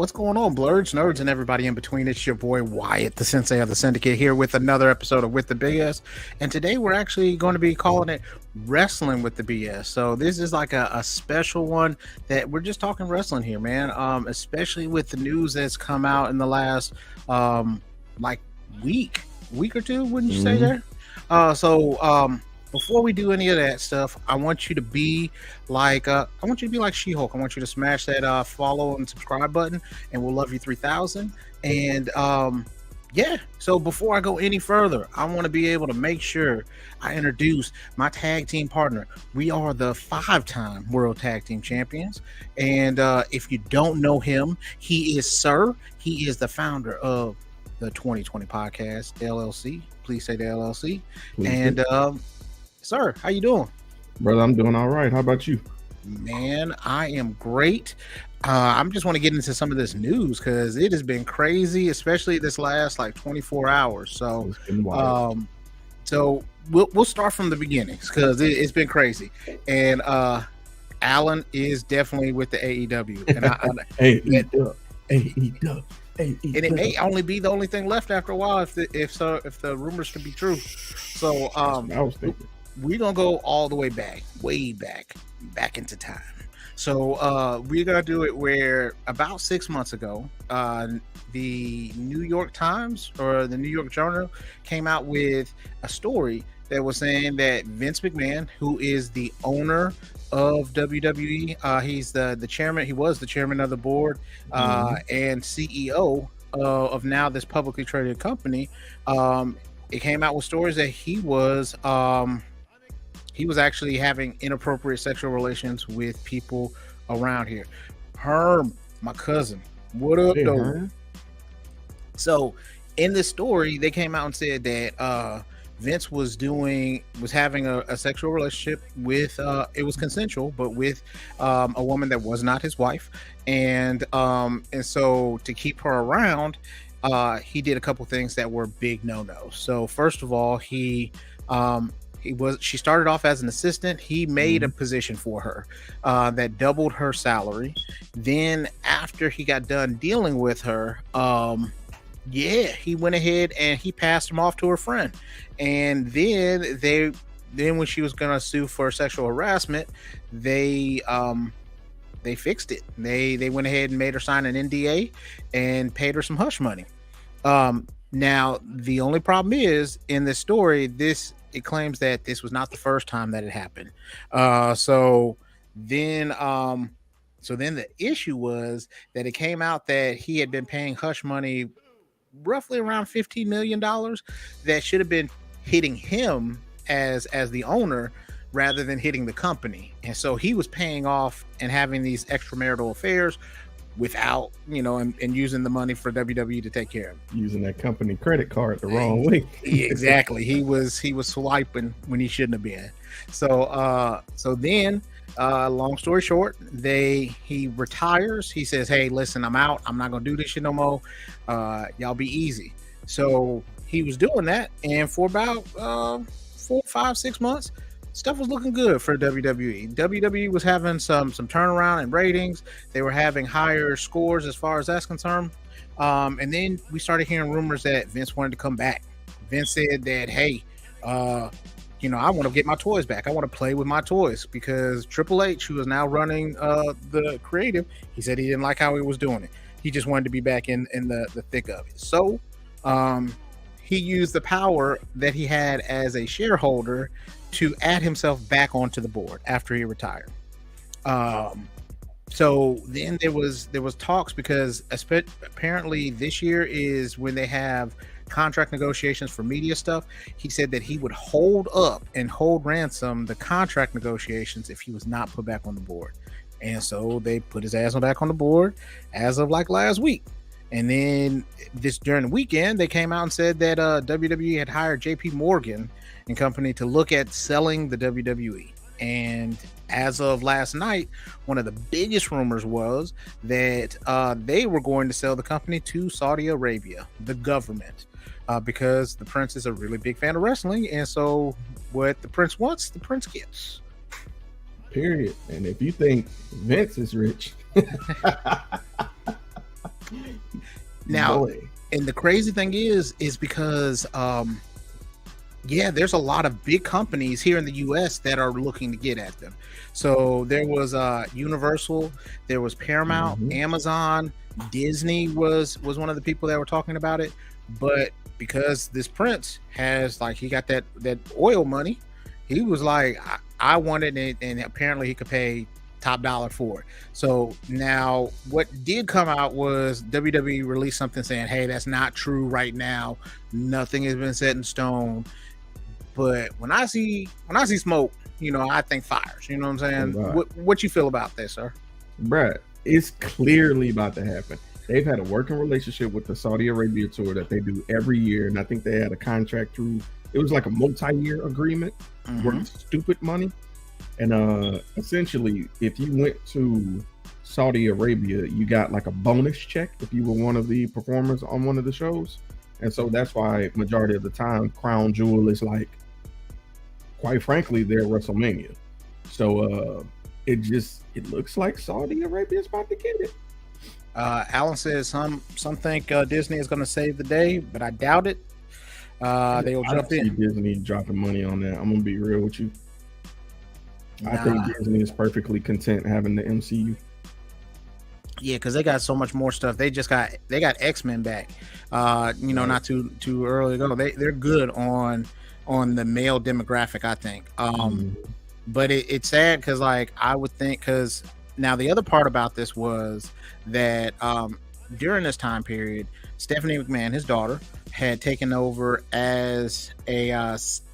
What's going on, Blurds, nerds, and everybody in between? It's your boy Wyatt, the sensei of the syndicate, here with another episode of With the BS. And today we're actually going to be calling it Wrestling with the BS. So this is like a special one that we're just talking wrestling here, man. Especially with the news that's come out in the last like week or two, wouldn't you say there? Before we do any of that stuff, I want you to be like She-Hulk. I want you to smash that follow and subscribe button, and we'll love you 3,000. And yeah, so before I go any further, I want to be able to make sure I introduce my tag team partner. We are the 5-time World Tag Team Champions, and if you don't know him, he is the founder of the 2020 Podcast LLC. Please say the LLC. Please and do. Sir, how you doing? Brother, I'm doing all right. How about you? Man, I am great. I just want to get into some of this news because it has been crazy, especially this last like 24 hours. So, It's been wild. So we'll start from the beginnings because it's been crazy. And Alan is definitely with the AEW, and AEW. And it may only be the only thing left after a while if the rumors can be true. So I was thinking. We're gonna go all the way back into time. So we're gonna do it where about 6 months ago, the New York Times or the New York Journal came out with a story that was saying that Vince McMahon, who is the owner of WWE, he's the chairman. He was the chairman of the board and CEO of now this publicly traded company. It came out with stories that he was actually having inappropriate sexual relations with people around here. Herm, my cousin, what up, though? Herm? So in this story, they came out and said that Vince was having a sexual relationship with it was consensual, but with a woman that was not his wife, and so to keep her around, he did a couple things that were big no-nos. So first of all, she started off as an assistant. He made a position for her that doubled her salary. Then after he got done dealing with her, he went ahead and he passed him off to her friend. And then when she was gonna sue for sexual harassment, they fixed it. They went ahead and made her sign an NDA and paid her some hush money. Now the only problem is in this story, it claims that this was not the first time that it happened. So then the issue was that it came out that he had been paying hush money, roughly around $15 million, that should have been hitting him as the owner rather than hitting the company. And so he was paying off and having these extramarital affairs without, and using the money for WWE to take care of him. Using that company credit card the wrong way. Exactly. He was swiping when he shouldn't have been. So then long story short, he retires. He says, "Hey, listen, I'm out. I'm not gonna do this shit no more. Y'all be easy." So he was doing that, and for about 4, 5, 6 months, stuff was looking good for WWE. WWE was having some turnaround in ratings. They were having higher scores as far as that's concerned. And then we started hearing rumors that Vince wanted to come back. Vince said that, "Hey, I want to get my toys back. I want to play with my toys," because Triple H, who is now running the creative, he said he didn't like how he was doing it. He just wanted to be back in the thick of it. So he used the power that he had as a shareholder to add himself back onto the board after he retired. So then there was talks, because apparently this year is when they have contract negotiations for media stuff. He said that he would hold up and hold ransom the contract negotiations if he was not put back on the board. And so they put his ass back on the board as of like last week. And then during the weekend, they came out and said that WWE had hired JP Morgan and company to look at selling the WWE. And as of last night, one of the biggest rumors was that they were going to sell the company to Saudi Arabia, the government, because the prince is a really big fan of wrestling. And so what the prince wants, the prince gets. Period. And if you think Vince is rich, Now, Boy. and the crazy thing is because yeah, there's a lot of big companies here in the US that are looking to get at them. So there was Universal, there was Paramount, Mhm. Amazon, Disney was one of the people that were talking about it. But because this prince has like he got that oil money, he was like, I wanted it, and apparently he could pay top dollar for it. So now what did come out was WWE released something saying, hey, that's not true right now. Nothing has been set in stone. But when I see smoke, I think fires. You know what I'm saying? Oh, God. What you feel about this, sir? Bruh, it's clearly about to happen. They've had a working relationship with the Saudi Arabia tour that they do every year, and I think they had a contract through. It was like a multi-year agreement worth stupid money. And essentially, if you went to Saudi Arabia, you got like a bonus check if you were one of the performers on one of the shows. And so that's why majority of the time, Crown Jewel is like, quite frankly, they're WrestleMania. So it looks like Saudi Arabia is about to get it. Alan says some think Disney is going to save the day, but I doubt it. They'll I jump see in. Disney dropping money on that. I'm gonna be real with you. I Nah. think Disney is perfectly content having the MCU. Yeah, because they got so much more stuff. They got X-Men back. Not too early ago. They're good on the male demographic, I think. But it's sad because like I would think because now the other part about this was that during this time period, Stephanie McMahon, his daughter, had taken over as a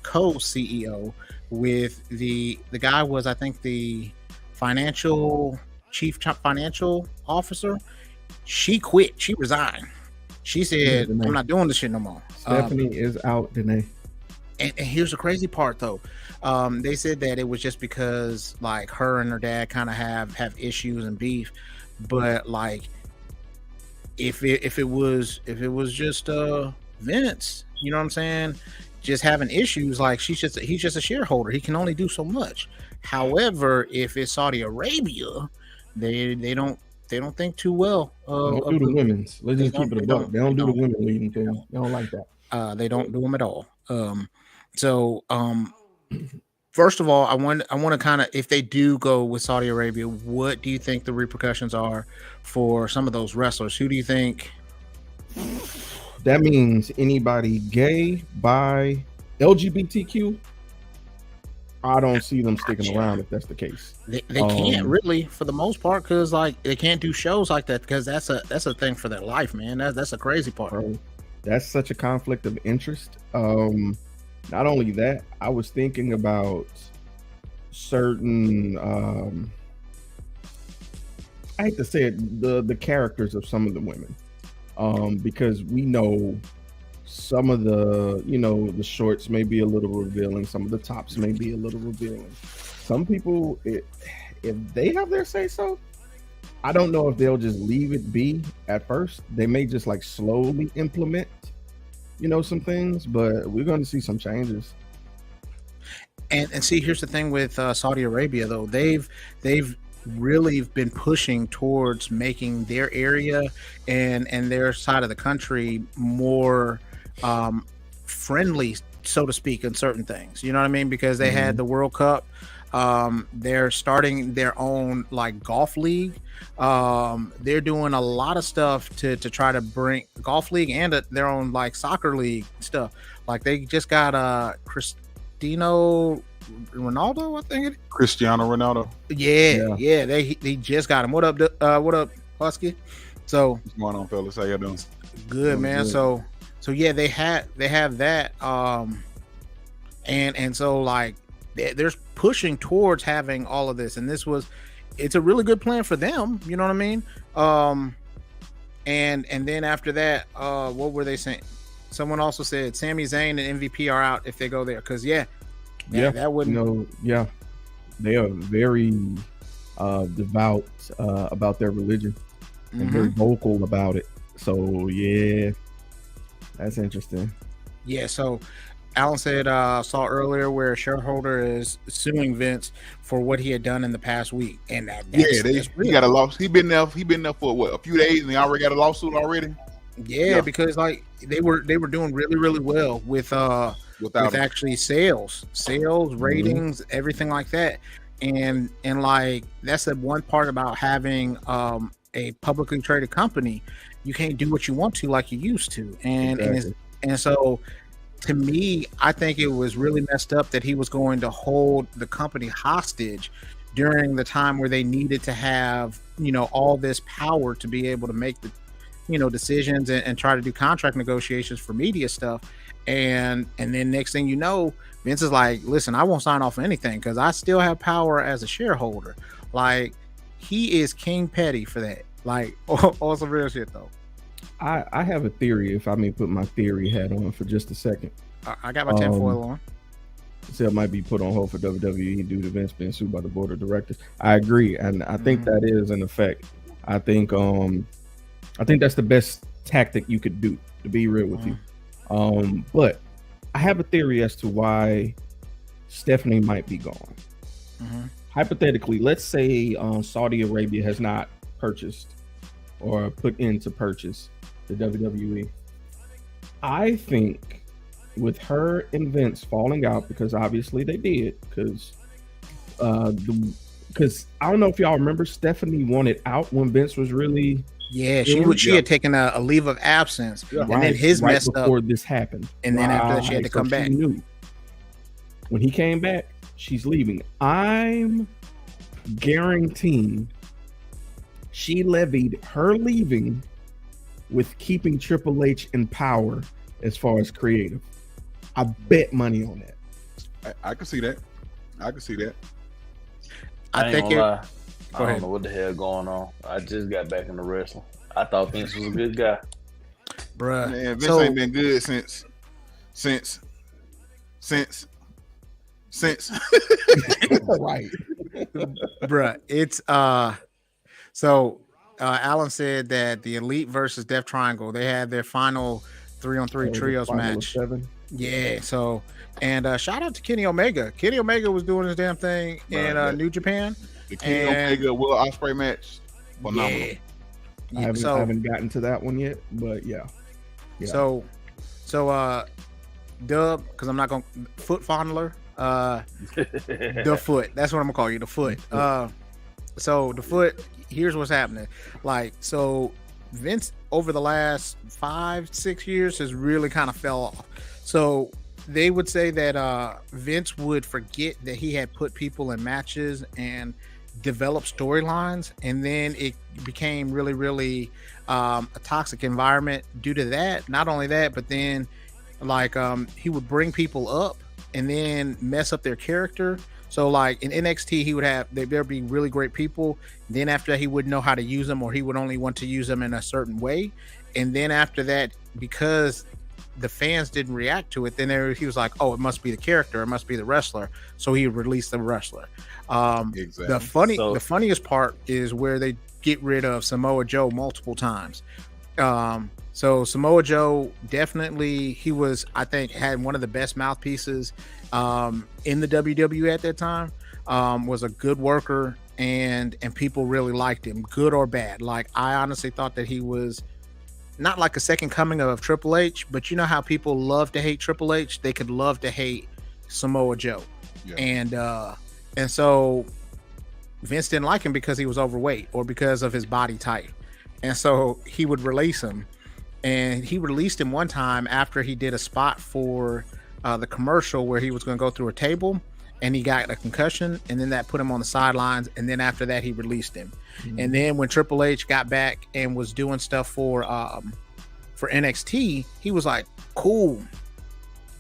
co-CEO with the guy was I think the chief financial officer. She quit. She resigned. She said, I'm not doing this shit no more. Stephanie is out, Danae. And here's the crazy part though. They said that it was just because like her and her dad kind of have issues and beef, but like if it was just Vince, you know what I'm saying, just having issues, like he's just a shareholder. He can only do so much. However, if it's Saudi Arabia, they don't think too well. Don't do the women's. Let's just keep it a buck. They don't do the women leading thing. They don't like that. They don't do them at all. First of all, I want to kind of, if they do go with Saudi Arabia, what do you think the repercussions are for some of those wrestlers? Who do you think? That means anybody gay, bi, LGBTQ. I don't see them sticking around if that's the case. They can't really, for the most part, because like they can't do shows like that because that's a thing for their life, man. That's a crazy part. Bro, that's such a conflict of interest. Not only that, I was thinking about certain I hate to say it, the characters of some of the women. Because we know some of the, the shorts may be a little revealing, some of the tops may be a little revealing. Some people, if they have their say so, I don't know if they'll just leave it be at first. They may just like slowly implement, some things, but we're going to see some changes. And see, here's the thing with Saudi Arabia, though. They've really been pushing towards making their area and their side of the country more friendly, so to speak, in certain things. You know what I mean? Because they had the World Cup. They're starting their own like golf league. They're doing a lot of stuff to try to bring golf league and their own like soccer league stuff. Like they just got Cristiano Ronaldo, I think it is. Cristiano Ronaldo. Yeah. They just got him. What up, Husky? So What's going on, fellas? How y'all doing? good, man. Good. So yeah, they have that. And so like they're pushing towards having all of this, and it's a really good plan for them. You know what I mean? And then after that, what were they saying? Someone also said Sami Zayn and MVP are out if they go there, because that wouldn't. They are very devout about their religion and very vocal about it. So yeah, that's interesting. Yeah, so Alan said saw earlier where a shareholder is suing Vince for what he had done in the past week, and that's he got a lawsuit. He been there for what, a few days, and they already got a lawsuit already. Yeah, because like they were doing really really well with actually sales, ratings, everything like that, and like that's the one part about having a publicly traded company. You can't do what you want to like you used to, and so to me, I think it was really messed up that he was going to hold the company hostage during the time where they needed to have, all this power to be able to make the, decisions and try to do contract negotiations for media stuff. And then next thing you know, Vince is like, listen, I won't sign off on anything because I still have power as a shareholder. Like, he is King Petty for that. Like, all some real shit though. I have a theory, if I may put my theory hat on for just a second. I got my tinfoil on. So it might be put on hold for WWE due to Vince being sued by the board of directors. I agree, and I think that is an effect. I think that's the best tactic you could do, to be real with you. But I have a theory as to why Stephanie might be gone. Hypothetically, let's say Saudi Arabia has not purchased or put into purchase the WWE. I think with her and Vince falling out, because obviously they did, because I don't know if y'all remember, Stephanie wanted out when Vince was really she had taken a leave of absence, and then his messed up before this happened, and then after that she had to come back. When he came back, she's leaving. I'm guaranteeing she levied her leaving with keeping Triple H in power as far as creative. I bet money on that. I can see that. I think I don't know what the hell going on. I just got back into wrestling. I thought Vince was a good guy. Bruh. Man, Vince ain't been good since Right. Bruh, it's so Alan said that the Elite versus Death Triangle, they had their final 3-on-3 trios match. 7. Yeah, so and shout out to Kenny Omega. Kenny Omega was doing his damn thing in New Japan. The Kenny Omega Will Ospreay match, phenomenal. I haven't gotten to that one yet, but yeah. So Dub, because I'm not gonna foot fondler. The Foot. That's what I'm gonna call you, the Foot. So the Foot. Here's what's happening. Like, so Vince over the last 5-6 years has really kind of fell off. So they would say that Vince would forget that he had put people in matches and developed storylines, and then it became really, really a toxic environment due to that. Not only that, but then like he would bring people up and then mess up their character. So like in NXT, he would there'd be really great people. Then after that, he wouldn't know how to use them, or he would only want to use them in a certain way. And then after that, because the fans didn't react to it, then he was like, oh, it must be the character, it must be the wrestler. So he would release the wrestler. Exactly. The funniest part is where they get rid of Samoa Joe multiple times. So Samoa Joe, definitely, he was, I think, had one of the best mouthpieces in the WWE at that time. Was a good worker, and people really liked him, good or bad. Like, I honestly thought that he was not like a second coming of Triple H, but you know how people love to hate Triple H? They could love to hate Samoa Joe. Yeah. And so Vince didn't like him because he was overweight or because of his body type. And so he would release him. And he released him one time after he did a spot for the commercial where he was going to go through a table, and he got a concussion, and then that put him on the sidelines. And then after that, he released him. Mm-hmm. And then when Triple H got back and was doing stuff for NXT, he was like, cool,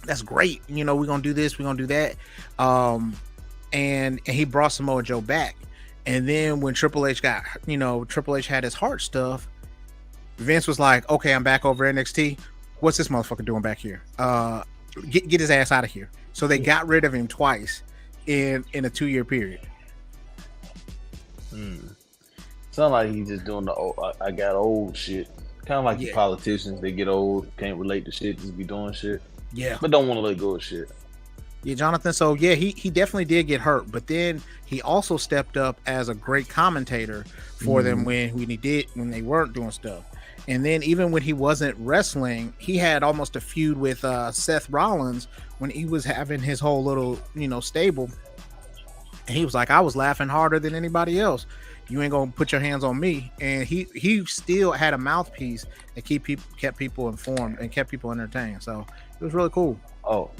that's great. You know, we're going to do this, we're going to do that. And he brought Samoa Joe back. And then when Triple H had his heart stuff, Vince was like, okay, I'm back over NXT. What's this motherfucker doing back here? Get his ass out of here. So they got rid of him twice in a 2-year period. Sound like he's just doing the I got old shit. Kind of like the Yeah. politicians. They get old, can't relate to shit, just be doing shit, Yeah. but don't want to let go of shit. Yeah, Jonathan. So yeah, he definitely did get hurt, but then he also stepped up as a great commentator for them when they weren't doing stuff. And then even when he wasn't wrestling, he had almost a feud with Seth Rollins when he was having his whole little, stable. And he was like, I was laughing harder than anybody else. You ain't gonna put your hands on me. And he still had a mouthpiece that kept people informed and kept people entertained. So it was really cool. Oh,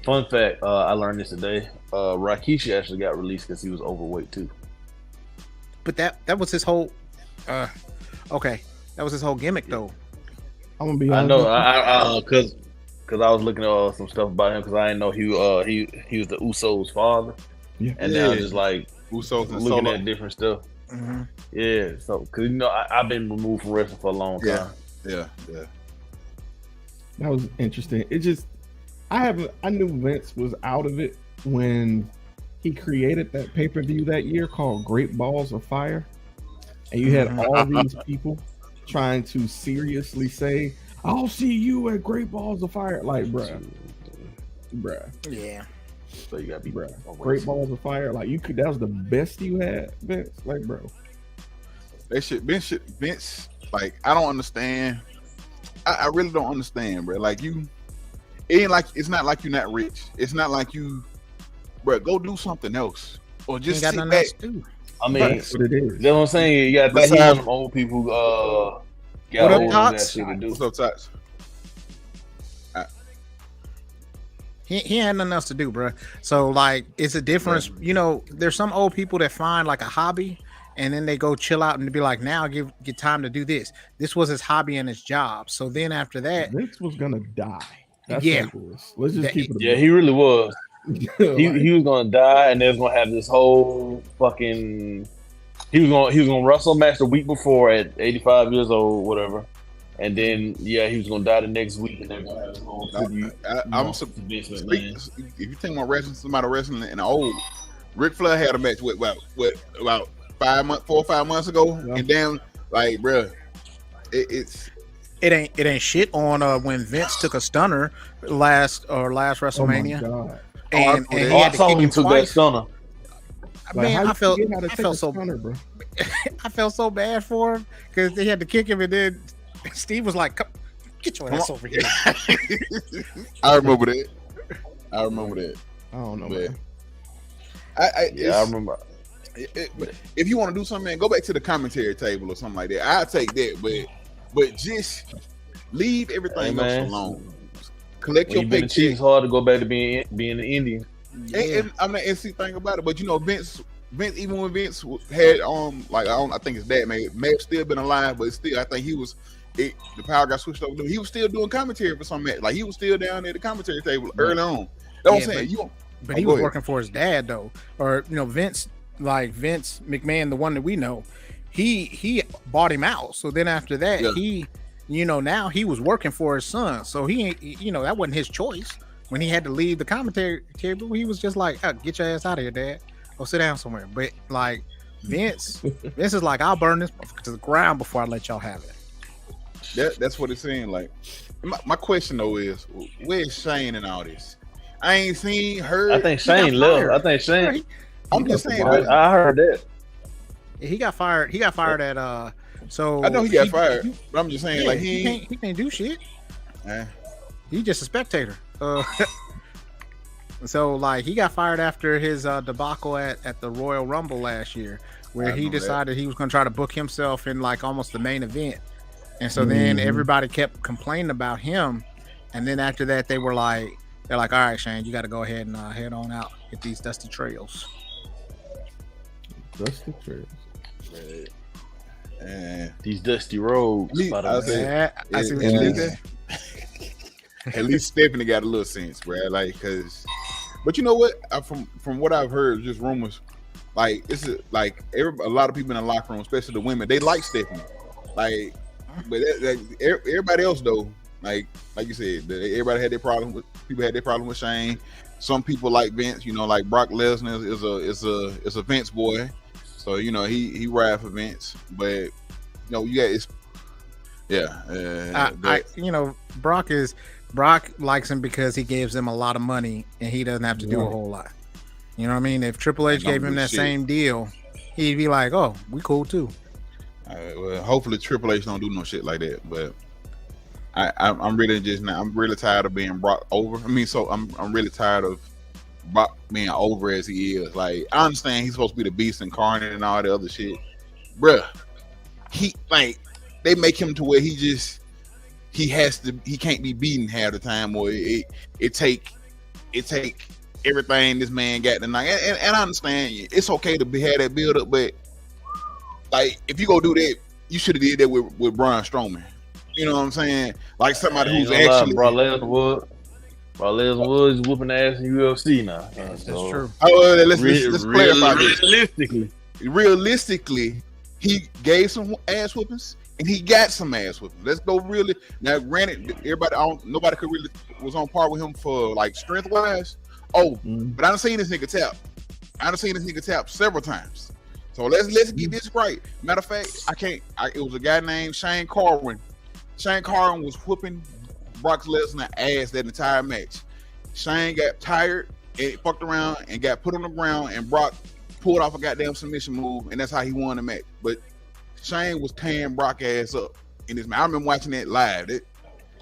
fun fact, I learned this today. Rikishi actually got released because he was overweight too. But that was his whole okay. That was his whole gimmick though. I'm gonna be I honest. know, because I was looking at some stuff about him because I didn't know he was the Usos' father. Yeah. And then I was just like Usos and looking Solo. at different stuff. Mm-hmm. Yeah, so because I've been removed from wrestling for a long time. Yeah. That was interesting. It just I knew Vince was out of it when he created that pay-per-view that year called Great Balls of Fire. And you had all these people trying to seriously say, I'll see you at Great Balls of Fire. Like, bruh. Yeah. So you gotta be Great Balls of Fire. Like, that was the best you had, Vince. Like, bro. Vince, like, I don't understand. I really don't understand, bro. Like, it's not like you're not rich. It's not like you, bro, go do something else. Or just sit back. I mean, That's what it is. You know what I'm saying? You got that. He's one of them old people got What up, old Tots? shit to do. What's up, Tots? He had nothing else to do, bro. So like, it's a difference. There's some old people that find like a hobby, and then they go chill out and be like, now get time to do this. This was his hobby and his job. So then after that, Vince was gonna die. That's Yeah. what it was. Let's just keep it. Yeah, he really was. He was gonna die, and they was gonna have this whole fucking. He was gonna wrestle a match the week before at 85 years old, whatever, and then he was gonna die the next week, and they're gonna have this whole tribute. If you think about wrestling, somebody wrestling in the old, Ric Flair had a match with about 4 or 5 months ago, and then like, bro, it ain't shit on when Vince took a stunner last WrestleMania. Oh my God. And he I had to saw kick him him took that twice. stunner. Man, I felt so bro. I felt so bad for him because they had to kick him, and then Steve was like, "Come, get your ass over here." I remember that. I don't know, man. I remember. But if you want to do something, man, go back to the commentary table or something like that. I'll take that, but just leave everything else alone. Collect your paycheck. It's hard to go back to being an Indian. Yeah. And I'm not NC thing about it, but Vince, even when Vince had I think his dad may have still been alive, but still I think the power got switched over to him. He was still doing commentary for some match. Like, he was still down at the commentary table early on. That's what I'm saying. But he was working for his dad though, or Vince McMahon, the one that we know, he bought him out. So then after that, he now he was working for his son. So he ain't, that wasn't his choice. When he had to leave the commentary table, he was just like, get your ass out of here, Dad. Go sit down somewhere. But like Vince is like, I'll burn this to the ground before I let y'all have it. That's what it's saying. Like, my question though is, where's Shane in all this? I ain't seen her. I think Shane left. I think Shane. I'm just saying. I heard that. He got fired. He got fired at So I know he got fired, but I'm just saying, like, he can't do shit. He's just a spectator. So like, he got fired after his debacle at the Royal Rumble last year, where he decided he was going to try to book himself in like almost the main event, and so then everybody kept complaining about him, and then after that they're like, all right, Shane, you got to go ahead and head on out, hit these dusty trails. Dusty trails. These dusty roads. I see what you did there. At least Stephanie got a little sense, bro. Like, but you know what? From what I've heard, just rumors. Like, it's like a lot of people in the locker room, especially the women, they like Stephanie. Like, but everybody else though, like you said, everybody had their problem with. People had their problem with Shane. Some people like Vince. Like Brock Lesnar is a Vince boy, so he ride for Vince. But Yeah, Brock likes him because he gives him a lot of money and he doesn't have to do a whole lot. You know what I mean? If Triple H gave him that same deal, he'd be like, "Oh, we cool too." Well, hopefully Triple H don't do no shit like that. But I'm really tired of being Brock over. I mean, so I'm really tired of Brock being over as he is. Like, I understand he's supposed to be the beast incarnate and all the other shit, bruh. They make him to where he can't be beaten half the time, or it take everything this man got tonight. And I understand it's okay to have that build up, but like, if you go do that, you should have did that with Braun Strowman. You know what I'm saying? Like, somebody who's actually Lesnar Woods whooping ass in UFC now. That's true. Let's clarify this. Realistically, he gave some ass whoopings and he got some ass whoopings. Let's go really now. Granted, nobody could really was on par with him for like strength wise. But I done seen this nigga tap. Several times. So let's get this right. Matter of fact, it was a guy named Shane Carwin. Shane Carwin was whooping Brock Lesnar ass that entire match. Shane got tired and fucked around and got put on the ground, and Brock pulled off a goddamn submission move, and that's how he won the match. But Shane was tearing Brock ass up in this match. I remember watching that live.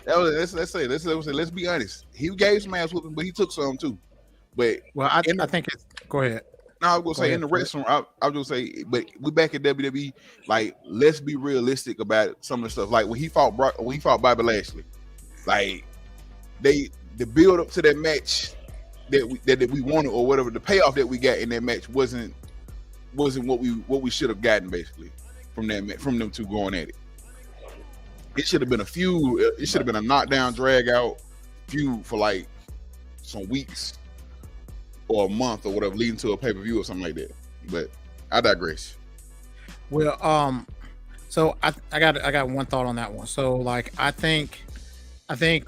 Let's be honest. He gave some ass whooping, but he took some too. But I think it's go ahead. No, I was gonna say in the wrestling, I was gonna say, but we back at WWE. Like, let's be realistic about some of the stuff. Like when he fought Bobby Lashley, like the build up to that match that we wanted, or whatever, the payoff that we got in that match wasn't what we should have gotten basically from them two going at it. It should have been a feud. It should have been a knockdown, drag out feud for like some weeks or a month or whatever, leading to a pay-per-view or something like that. But I digress. Well, so I got one thought on that one. So like I think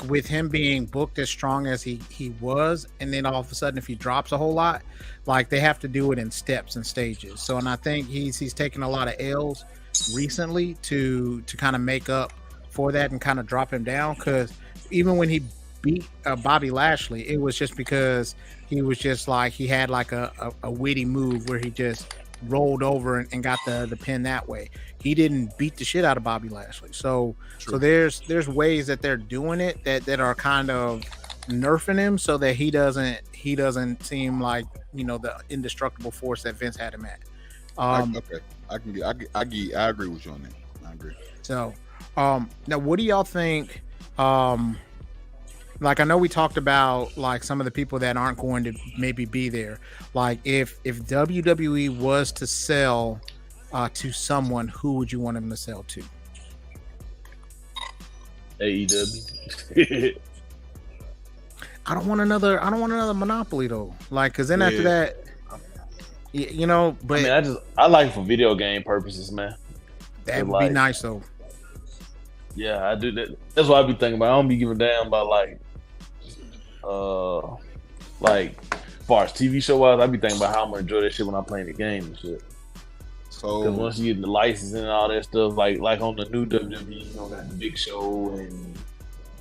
with him being booked as strong as he was, and then all of a sudden if he drops a whole lot, like they have to do it in steps and stages. So, and I think he's taken a lot of L's recently to kind of make up for that and kind of drop him down, because even when he beat Bobby Lashley, it was just because he was just like, he had like a witty move where he just rolled over and got the pin that way. He didn't beat the shit out of Bobby Lashley. So there's ways that they're doing it that are kind of nerfing him so that he doesn't seem like, you know, the indestructible force that Vince had him at. Okay, I agree with you on that. I agree. So now what do y'all think? Like, I know we talked about like some of the people that aren't going to maybe be there. Like if WWE was to sell to someone, who would you want them to sell to? AEW. I don't want another monopoly though. Like, cause then after that, you know. But I mean, I like it for video game purposes, man. That would be nice though. Yeah, I do that. That's what I be thinking about. I don't be giving a damn about like as far as TV show wise, I be thinking about how I'm gonna enjoy that shit when I'm playing the game and shit. So, because once you get the licensing and all that stuff, like on the new WWE, you know, got the Big Show and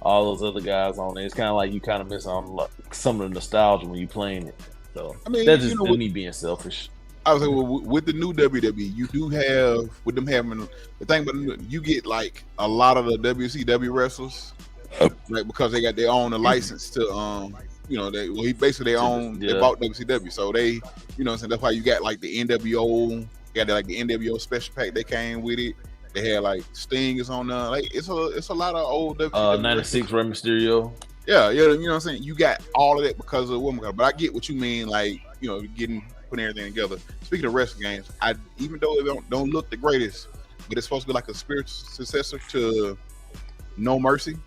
all those other guys on there. It's kind of like you kind of miss on like some of the nostalgia when you playing it. So I mean, that's just me being selfish. I was like, well, with the new WWE, you do have, with them having the thing, but you get like a lot of the WCW wrestlers, right? Because they got their own license to, you know, they bought WCW, so they, you know, what I'm saying, that's why you got like the NWO, like the NWO special pack that came with it. They had like Sting is on there, like it's a lot of old WCW 96 Rey Mysterio. Yeah, you know what I'm saying. You got all of that because of woman, but I get what you mean, like, you know, putting everything together. Speaking of wrestling games, even though it don't look the greatest, but it's supposed to be like a spiritual successor to No Mercy,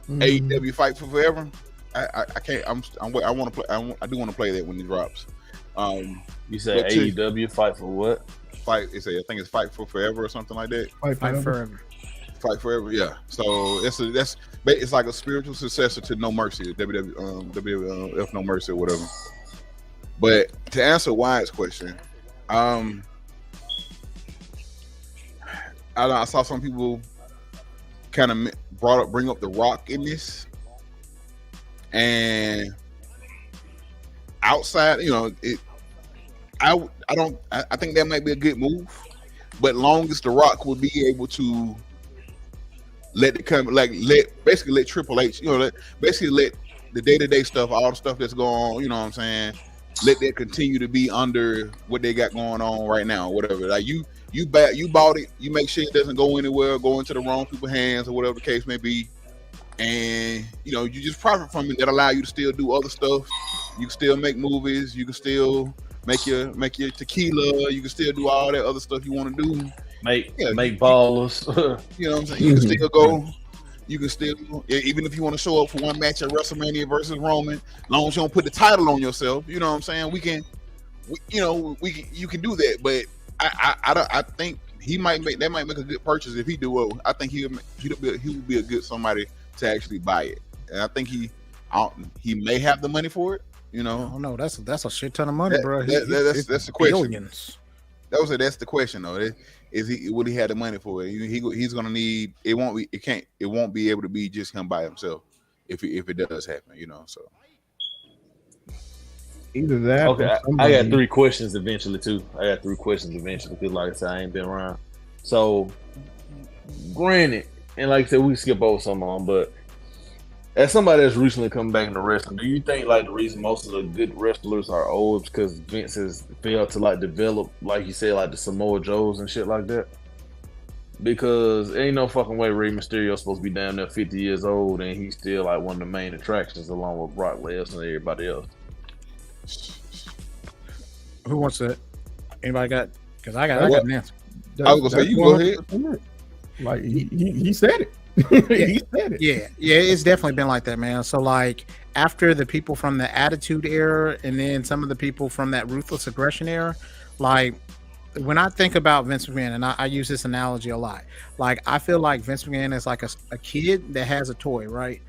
AEW Fight for Forever. I can't. I want to play. I do want to play that when it drops. You say AEW Fight for what? I think it's Fight for Forever or something like that. Fight Forever. Fight Forever, yeah. So it's like a spiritual successor to No Mercy, WWF No Mercy or whatever. But to answer Wyatt's question, I saw some people kind of bring up the Rock in this, and outside, I think that might be a good move, but long as the Rock would be able to let Triple H, let the day-to-day stuff, all the stuff that's going on, you know what I'm saying, let that continue to be under what they got going on right now, whatever. Like you bought it, you make sure it doesn't go anywhere, go into the wrong people's hands or whatever the case may be, and you just profit from it. That allow you to still do other stuff. You can still make movies, you can still make your tequila, you can still do all that other stuff you want to do. Make ballers. You know what I'm saying? You can still go. You can still, even if you want to show up for one match at WrestleMania versus Roman, as long as you don't put the title on yourself, you know what I'm saying? You can do that. But I think he might make a good purchase if he do it. I think he would be a good somebody to actually buy it. And I think he may have the money for it. Oh no, that's a shit ton of money, bro. That's the question. Billions. That's the question though. Would he have the money for it? He's gonna need it. It won't be able to be just him by himself if it does happen. So either that. Okay, I got 3 questions eventually too. Because like I said, I ain't been around. So granted, and like I said, we skip over some on, but as somebody that's recently come back into wrestling, do you think like the reason most of the good wrestlers are old is because Vince has failed to like develop, like you said, like the Samoa Joes and shit like that? Because ain't no fucking way Rey Mysterio's supposed to be down there 50 years old and he's still like one of the main attractions along with Brock Lesnar and everybody else. Who wants that? Anybody got? Because I got an answer. I was gonna say you go ahead. Like he said it. He said it. Yeah, it's definitely been like that, man. So like after the people from the Attitude Era and then some of the people from that Ruthless Aggression era, like when I think about Vince McMahon, and I use this analogy a lot, like I feel like Vince McMahon is like a kid that has a toy, right?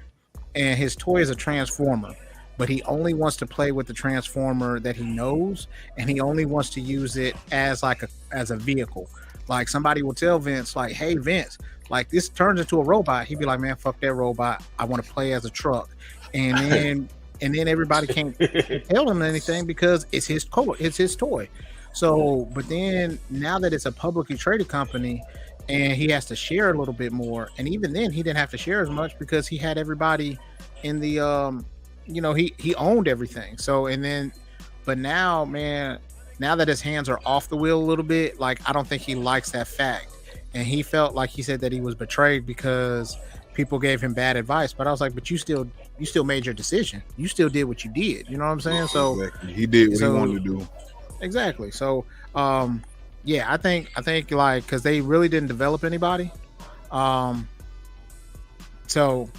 And his toy is a transformer, but he only wants to play with the transformer that he knows, and he only wants to use it as a vehicle. Like somebody will tell Vince, like, "Hey Vince, like this turns into a robot." He'd be like, "Man, fuck that robot. I want to play as a truck." And then everybody can't tell him anything because it's his toy. So, but then now that it's a publicly traded company and he has to share a little bit more, and even then he didn't have to share as much because he had everybody in the he owned everything. So but now, man, now that his hands are off the wheel a little bit, like I don't think he likes that fact. And he felt like he said that he was betrayed because people gave him bad advice. But I was like, but you still made your decision. You still did what you did. You know what I'm saying? So exactly. He did what he wanted to do. Exactly. So yeah, I think like because they really didn't develop anybody. So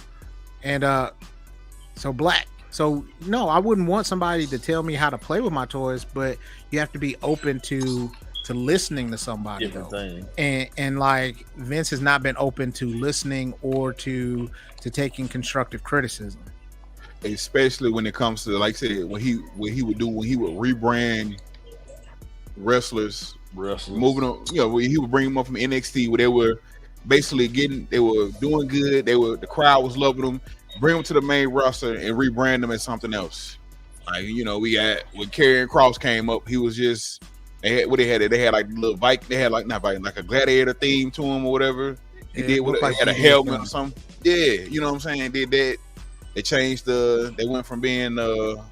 Black. So no, I wouldn't want somebody to tell me how to play with my toys, but you have to be open to listening to somebody though. And like Vince has not been open to listening or to taking constructive criticism. Especially when it comes to, like I said, when he would rebrand wrestlers, moving on, where he would bring them up from NXT where they were basically they were doing good, the crowd was loving them, bring them to the main roster and rebrand them as something else. Like, we got when Karrion Kross came up, he was just they had like little Viking, they had like not Viking, like a gladiator theme to him or whatever. He did what like had a helmet or something. Yeah, you know what I'm saying? Did that. They changed they went from being the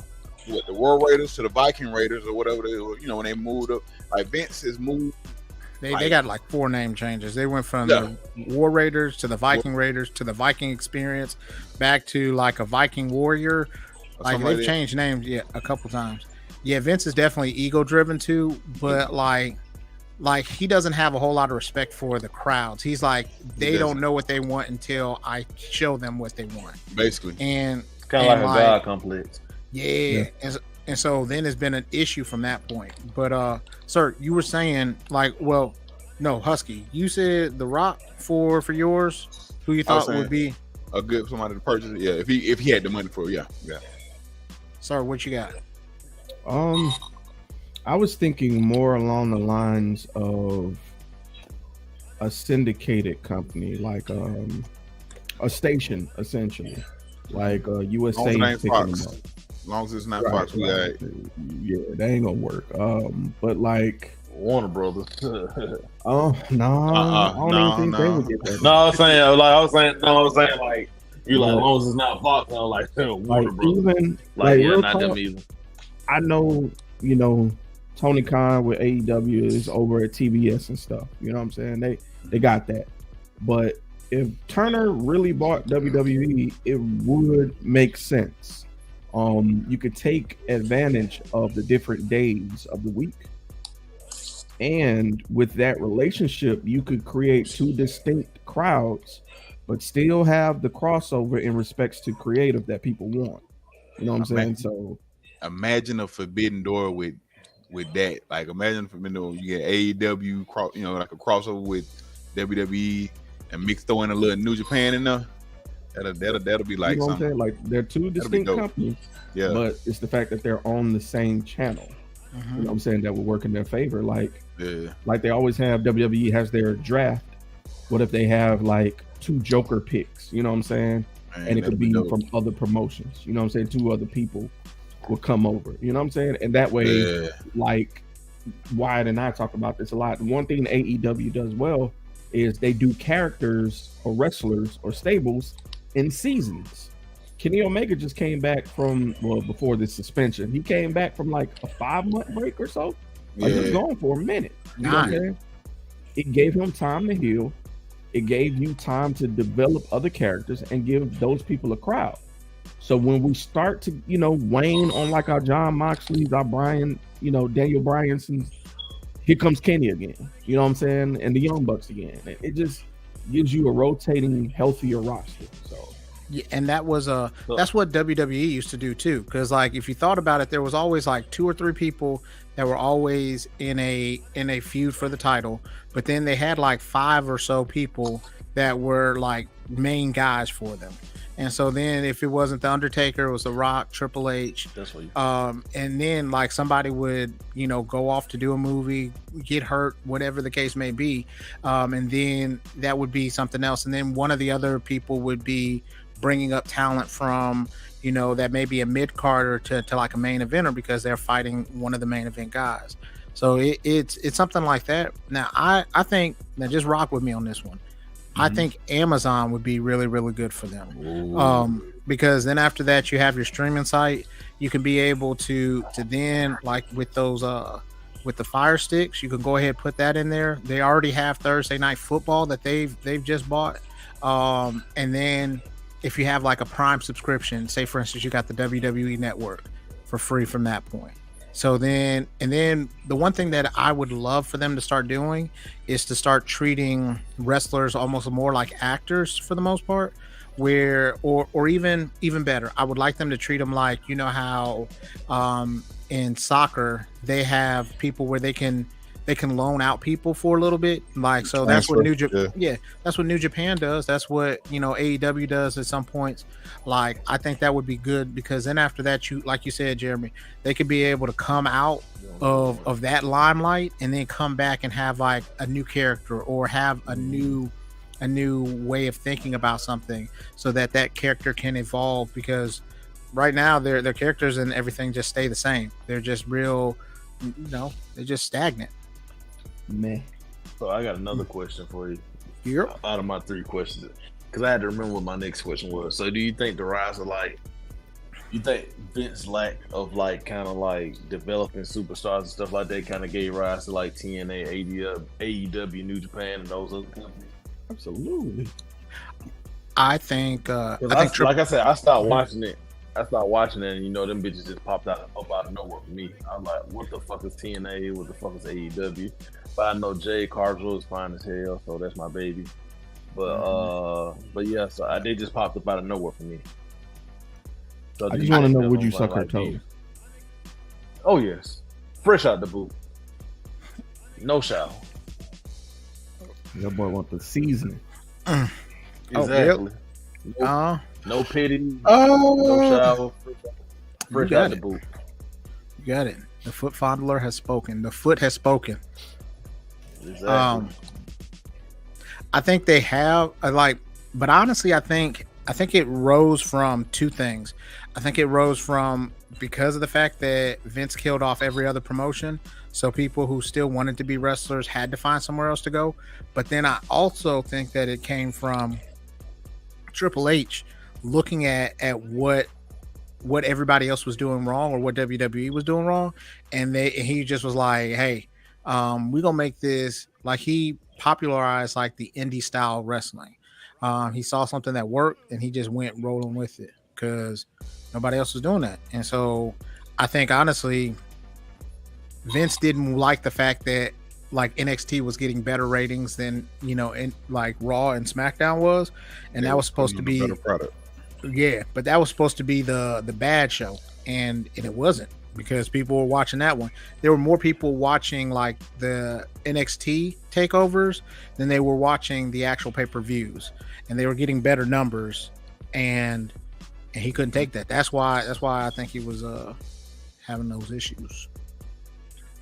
World Raiders to the Viking Raiders or whatever they were, when they moved up. Like Vince has moved. They got like 4 name changes. They went from the War Raiders to the Viking Raiders to the Viking Experience back to like a Viking Warrior. Like they've changed names a couple times. Yeah, Vince is definitely ego driven too, but like he doesn't have a whole lot of respect for the crowds. He's like, they don't know what they want until I show them what they want. Basically. And kind of like a God complex. Yeah. And so then it's been an issue from that point. But sir, you were saying like, well, no, Husky, you said The Rock for yours, who you thought would be a good somebody to purchase it. Yeah, if he had the money for it, yeah. Sir, what you got? I was thinking more along the lines of a syndicated company, like a station essentially, like USA As long as it picking ain't them Fox. up. As long as it's not Right, Fox, we got right. it. Yeah, that ain't gonna work. But like, Warner Brothers. oh no, I don't even think they no. would get that. No, I was saying, like, you like, as long as it's not Fox, I was like, Warner Like Brothers. even Like, yeah, real not talk, them either. I know, Tony Khan with AEW is over at TBS and stuff. You know what I'm saying? They got that. But if Turner really bought WWE, it would make sense. You could take advantage of the different days of the week. And with that relationship, you could create two distinct crowds, but still have the crossover in respects to creative that people want. You know what I'm saying? So imagine a forbidden door with that. Like imagine forbidden door, you get AEW like a crossover with WWE and throw in a little New Japan in there. That'll be like what I'm something. saying? Like they're two distinct companies, but it's the fact that they're on the same channel. You know what I'm saying? That would work in their favor. Like they always have. WWE has their draft. What if they have like two Joker picks? You know what I'm saying? And it could be from other promotions. You know what I'm saying? Two other people will come over. You know what I'm saying? And that way, like Wyatt and I talk about this a lot. And one thing AEW does well is they do characters or wrestlers or stables in seasons. Kenny Omega just came back from, before this suspension, he came back from like a 5-month break or so. Like he was gone for a minute. You know what I'm saying? It gave him time to heal. It gave you time to develop other characters and give those people a crowd. So when we start to, wane on like our John Moxley's, our Brian, Daniel Bryanson's, here comes Kenny again. You know what I'm saying? And the Young Bucks again. It just gives you a rotating, healthier roster. So. Yeah, and that's what WWE used to do too. Because like if you thought about it, there was always like 2 or 3 people that were always in a feud for the title, but then they had like 5 or so people that were like main guys for them. And so then if it wasn't the Undertaker, it was The Rock, Triple H. That's what and then like somebody would, go off to do a movie, get hurt, whatever the case may be. And then that would be something else. And then one of the other people would be bringing up talent from, that may be a mid-carder to like a main eventer because they're fighting one of the main event guys. So it's something like that. Now I think, now just rock with me on this one. I think Amazon would be really, really good for them. Because then after that you have your streaming site. You can be able to then, like with those with the Fire Sticks, you can go ahead and put that in there. They already have Thursday Night Football that they've just bought. And then if you have like a Prime subscription, say for instance you got the WWE Network for free from that point. So then the one thing that I would love for them to start doing is to start treating wrestlers almost more like actors for the most part, where or even better, I would like them to treat them like, how in soccer they have people where they can loan out people for a little bit, like, so that's what that's what New Japan does. That's what AEW does at some points. Like I think that would be good, because then after that, you, like you said, Jeremy, they could be able to come out of that limelight and then come back and have like a new character or have a new way of thinking about something, so that character can evolve. Because right now their characters and everything just stay the same. They're just real, they're just stagnant. Man. So I got another question for you. Yep. Out of my 3 questions, because I had to remember what my next question was. So do you think the rise of you think Vince's lack of kind of developing superstars and stuff like that kind of gave rise to TNA, AEW, New Japan, and those other companies? Absolutely. I think like I said, I started watching it. And them bitches just popped up out of nowhere for me. I'm like, what the fuck is TNA? What the fuck is AEW? But I know Jay Cargill is fine as hell, so that's my baby. But yeah, so they just popped up out of nowhere for me. So I just want to know, would you suck her toes? Oh yes, fresh out the boot, no shower. Your boy want the seasoning. Exactly. No pity. No shower. Fresh out the boot. You got it. The foot fondler has spoken. The foot has spoken. Exactly. I think they have But honestly, I think it rose from two things. I think it rose from because of the fact that Vince killed off every other promotion, so people who still wanted to be wrestlers had to find somewhere else to go. But then I also think that it came from Triple H looking at what everybody else was doing wrong or what WWE was doing wrong, and he just was like, hey, we're gonna make this, like, he popularized like the indie style wrestling. He saw something that worked and he just went rolling with it because nobody else was doing that. And so I think honestly Vince didn't like the fact that like NXT was getting better ratings than, you know, in like Raw and SmackDown was, and that was supposed to be better product. Yeah, but that was supposed to be the bad show, and it wasn't, because people were watching that one. There were more people watching like the NXT takeovers than they were watching the actual pay-per-views, and they were getting better numbers, and he couldn't take that. That's why I think he was having those issues.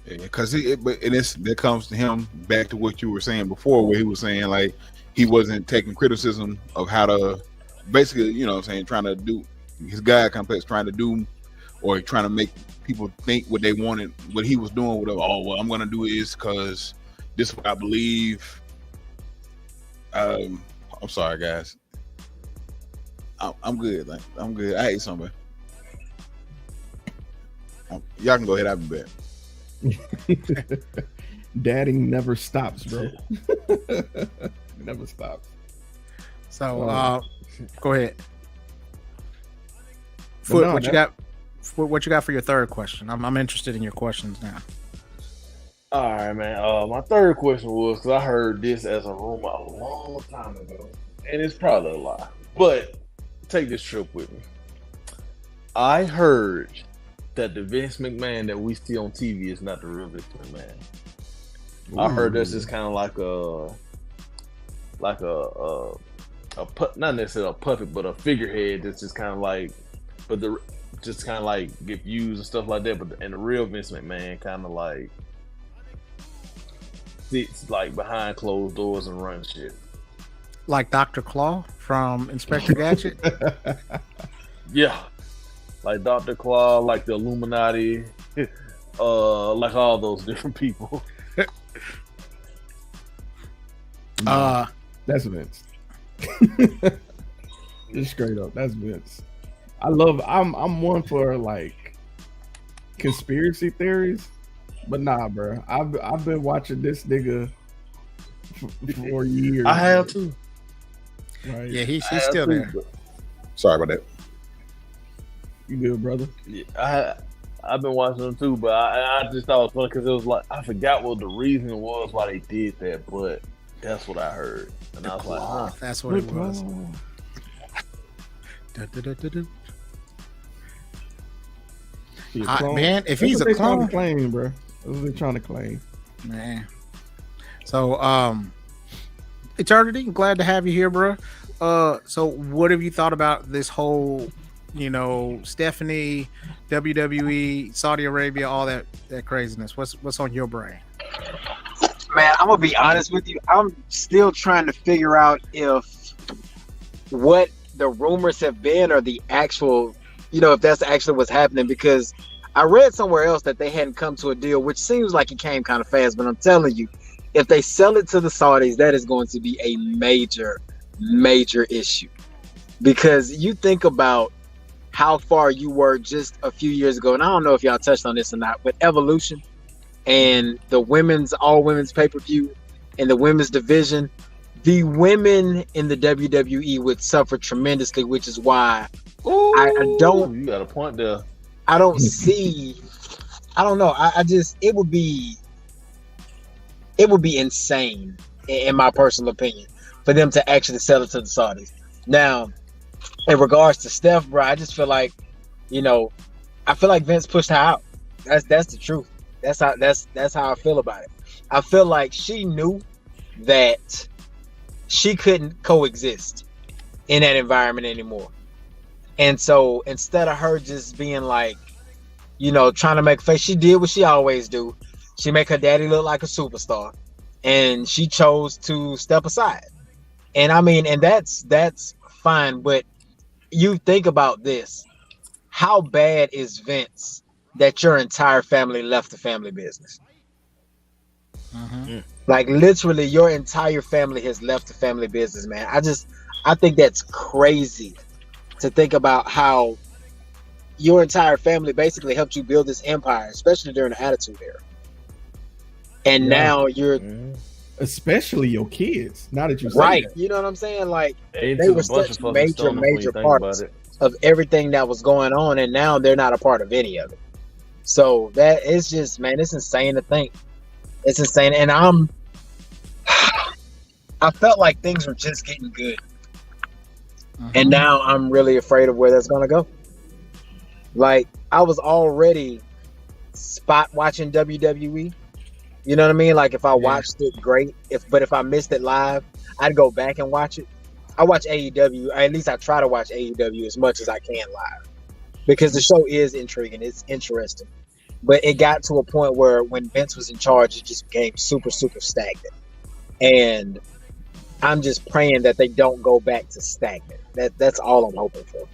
Because that comes to him back to what you were saying before, where he was saying like he wasn't taking criticism of how to basically, you know what I'm saying, trying to do his God complex, trying to do or trying to make people think what they wanted, what he was doing with them. Oh, what I'm gonna do is because this is what I believe. I'm sorry, guys. I'm good. Like, I'm good. I ate something. Y'all can go ahead. I'll be back. Dadding never stops, bro. Never stops. So go ahead. What you got? What you got for your third question? I'm interested in your questions now. All right, man. My third question was, because I heard this as a rumor a long time ago, and it's probably a lie, but take this trip with me. I heard that the Vince McMahon that we see on TV is not the real Vince McMahon. Ooh. I heard that's just kind of like not necessarily a puppet, but a figurehead that's just kind of like, just kind of like get used and stuff like that. And the real Vince McMahon kind of like sits like behind closed doors and runs shit. Like Dr. Claw from Inspector Gadget? Yeah. Like Dr. Claw, like the Illuminati, like all those different people. That's Vince. Just straight up, that's Vince. I'm one for like conspiracy theories, but nah, bro. I've been watching this nigga for years. I have too. Right? Yeah, he's still there. Sorry about that. You good, brother? Yeah, I've been watching them too, but I just thought it was funny because it was like, I forgot what the reason was why they did that, but that's what I heard, and I was like, huh, that's what it was. Man, if he's a clone, claim, bro. That's what they're trying to claim, man. So, Eternity, glad to have you here, bro. So what have you thought about this whole, you know, Stephanie, WWE, Saudi Arabia, all that craziness? What's on your brain? Man, I'm gonna be honest with you. I'm still trying to figure out if what the rumors have been or the actual, you know, if that's actually what's happening, because I read somewhere else that they hadn't come to a deal, which seems like it came kind of fast. But I'm telling you, if they sell it to the Saudis, that is going to be a major issue, because you think about how far you were just a few years ago, and I don't know if y'all touched on this or not, but Evolution and the all women's pay-per-view and the women's division, the women in the WWE would suffer tremendously, which is why I don't. You got a point there. I don't see. I don't know. I just it would be insane, in my personal opinion, for them to actually sell it to the Saudis. Now, in regards to Steph, bro, I just feel like, you know, I feel like Vince pushed her out. That's the truth. That's how I feel about it. I feel like she knew that she couldn't coexist in that environment anymore. And so instead of her just being like, you know, trying to make a face, she did what she always do. She make her daddy look like a superstar, and she chose to step aside. And I mean, and that's fine, but you think about this. How bad is Vince that your entire family left the family business? Like literally your entire family has left the family business, man. I think that's crazy to think about how your entire family basically helped you build this empire, especially during the Attitude Era. And now you're especially your kids. Now that you say right, that. you know what I'm saying? Like They they took were a bunch of such fucking stoners when you major think about parts it. of everything that was going on, and now they're not a part of any of it. So that is just, man, it's insane to think. It's insane, and I felt like things were just getting good, and now I'm really afraid of where that's gonna go. Like I was already spot watching WWE. You know what I mean? Like if I watched it, great. If I missed it live, I'd go back and watch it. I watch AEW, or at least I try to watch AEW as much as I can live, because the show is intriguing. It's interesting. But it got to a point where when Vince was in charge, it just became super, super stagnant. And I'm just praying that they don't go back to stagnant. That's all I'm hoping for.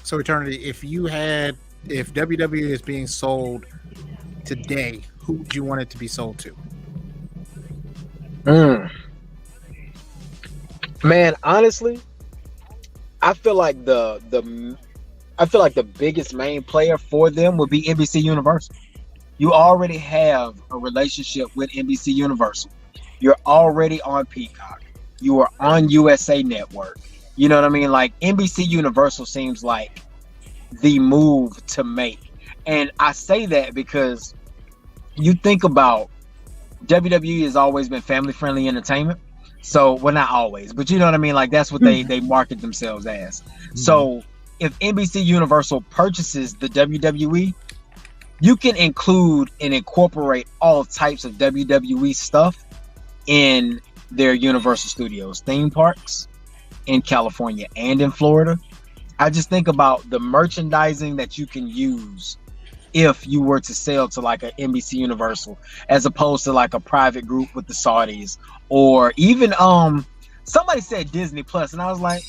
So Eternity, if WWE is being sold today, who would you want it to be sold to? Man, honestly, I feel like the biggest main player for them would be NBC Universal. You already have a relationship with NBC Universal. You're already on Peacock. You are on USA Network. You know what I mean? Like NBC Universal seems like the move to make. And I say that because you think about WWE has always been family friendly entertainment. So, well, not always, but you know what I mean? Like that's what they market themselves as. So if NBC Universal purchases the WWE, you can include and incorporate all types of WWE stuff in their Universal Studios theme parks in California and in Florida. I just think about the merchandising that you can use if you were to sell to like an NBC Universal, as opposed to like a private group with the Saudis, or even somebody said Disney Plus, and I was like,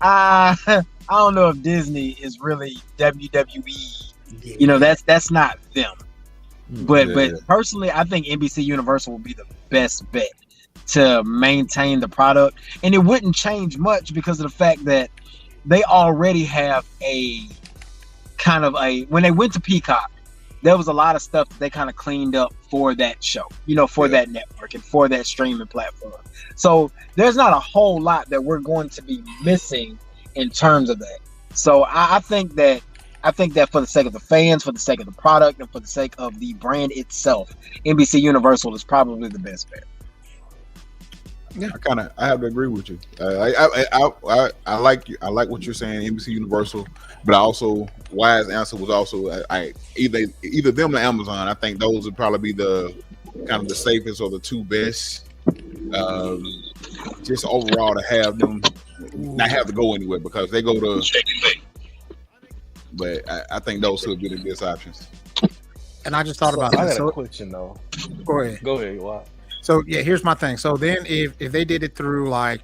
I don't know if Disney is really WWE. You know, that's not them. But personally, I think NBC Universal will be the best bet to maintain the product, and it wouldn't change much because of the fact that they already have a kind of when they went to Peacock, there was a lot of stuff that they kind of cleaned up for that show, you know, for that network and for that streaming platform. So there's not a whole lot that we're going to be missing in terms of that. So I think that for the sake of the fans, for the sake of the product, and for the sake of the brand itself, NBC Universal is probably the best bet. Yeah, I have to agree with you. I like you. I like what you're saying, NBC Universal, but also wise answer was also either them or Amazon. I think those would probably be the kind of the safest or the two best. Just overall to have them not have to go anywhere because they go to. But I think those would be the best options. And I just thought about I that. got a question though. Go ahead. Go ahead. Why? So yeah, here's my thing. So then if they did it through like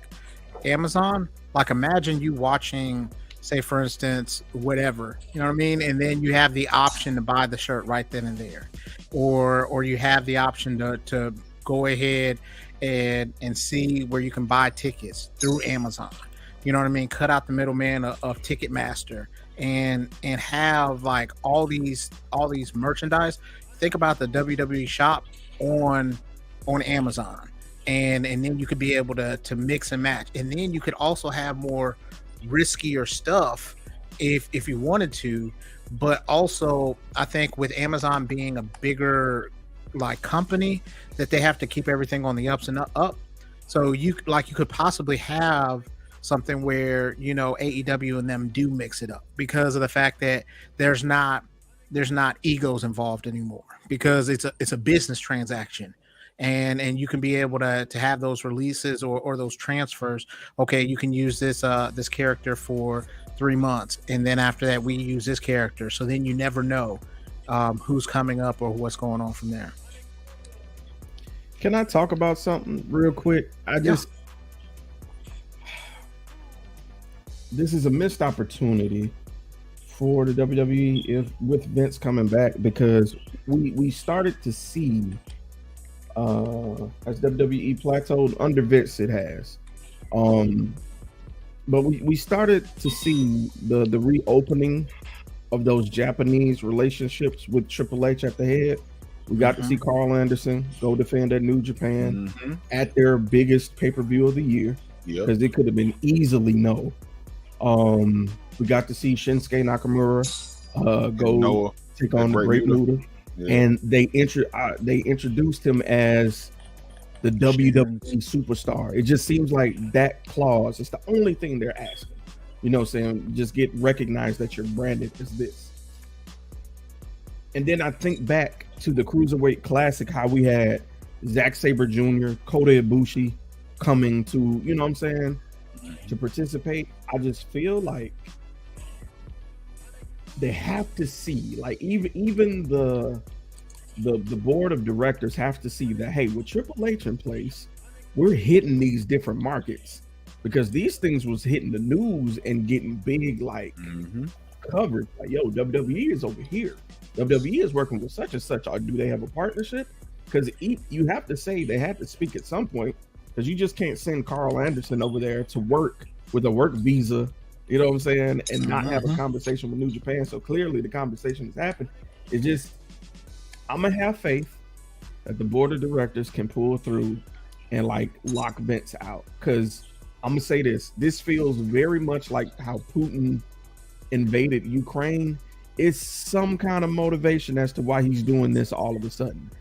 Amazon, like imagine you watching, say for instance, whatever, you know what I mean? And then you have the option to buy the shirt right then and there. Or you have the option to go ahead and see where you can buy tickets through Amazon. You know what I mean? Cut out the middleman of Ticketmaster and have like all these merchandise. Think about the WWE shop on Amazon, and then you could be able to mix and match, and then you could also have more riskier stuff if you wanted to. But also I think with Amazon being a bigger like company, that they have to keep everything on the ups and up. So you could possibly have something where, you know, AEW and them do mix it up because of the fact that there's not egos involved anymore, because it's a business transaction. And you can be able to have those releases or those transfers. Okay, you can use this character for 3 months, and then after that we use this character. So then you never know who's coming up or what's going on from there. Can I talk about something real quick? This is a missed opportunity for the WWE with Vince coming back, because we started to see as WWE plateaued under Vince, it has. But we started to see the reopening of those Japanese relationships with Triple H at the head. We got to see Carl Anderson go defend at New Japan at their biggest pay-per-view of the year, because it could have been easily no. We got to see Shinsuke Nakamura go take on the Great Muta, and they introduced him as the WWE superstar. It just seems like that clause is the only thing they're asking. You know what I'm saying? Just get recognized that you're branded as this. And then I think back to the Cruiserweight Classic, how we had Zack Sabre Jr., Kota Ibushi coming to, you know what I'm saying, to participate. I just feel like they have to see, like even the board of directors have to see that, hey, with Triple H in place, we're hitting these different markets, because these things was hitting the news and getting big, like coverage. Like, yo, WWE is over here. WWE is working with such and such. Or do they have a partnership? Because you have to say they had to speak at some point, because you just can't send Carl Anderson over there to work with a work visa, you know what I'm saying, and not have a conversation with New Japan. So clearly the conversation has happened. It's just, I'm gonna have faith that the board of directors can pull through and like lock Vince out. Because I'm gonna say this feels very much like how Putin invaded Ukraine. It's some kind of motivation as to why he's doing this all of a sudden.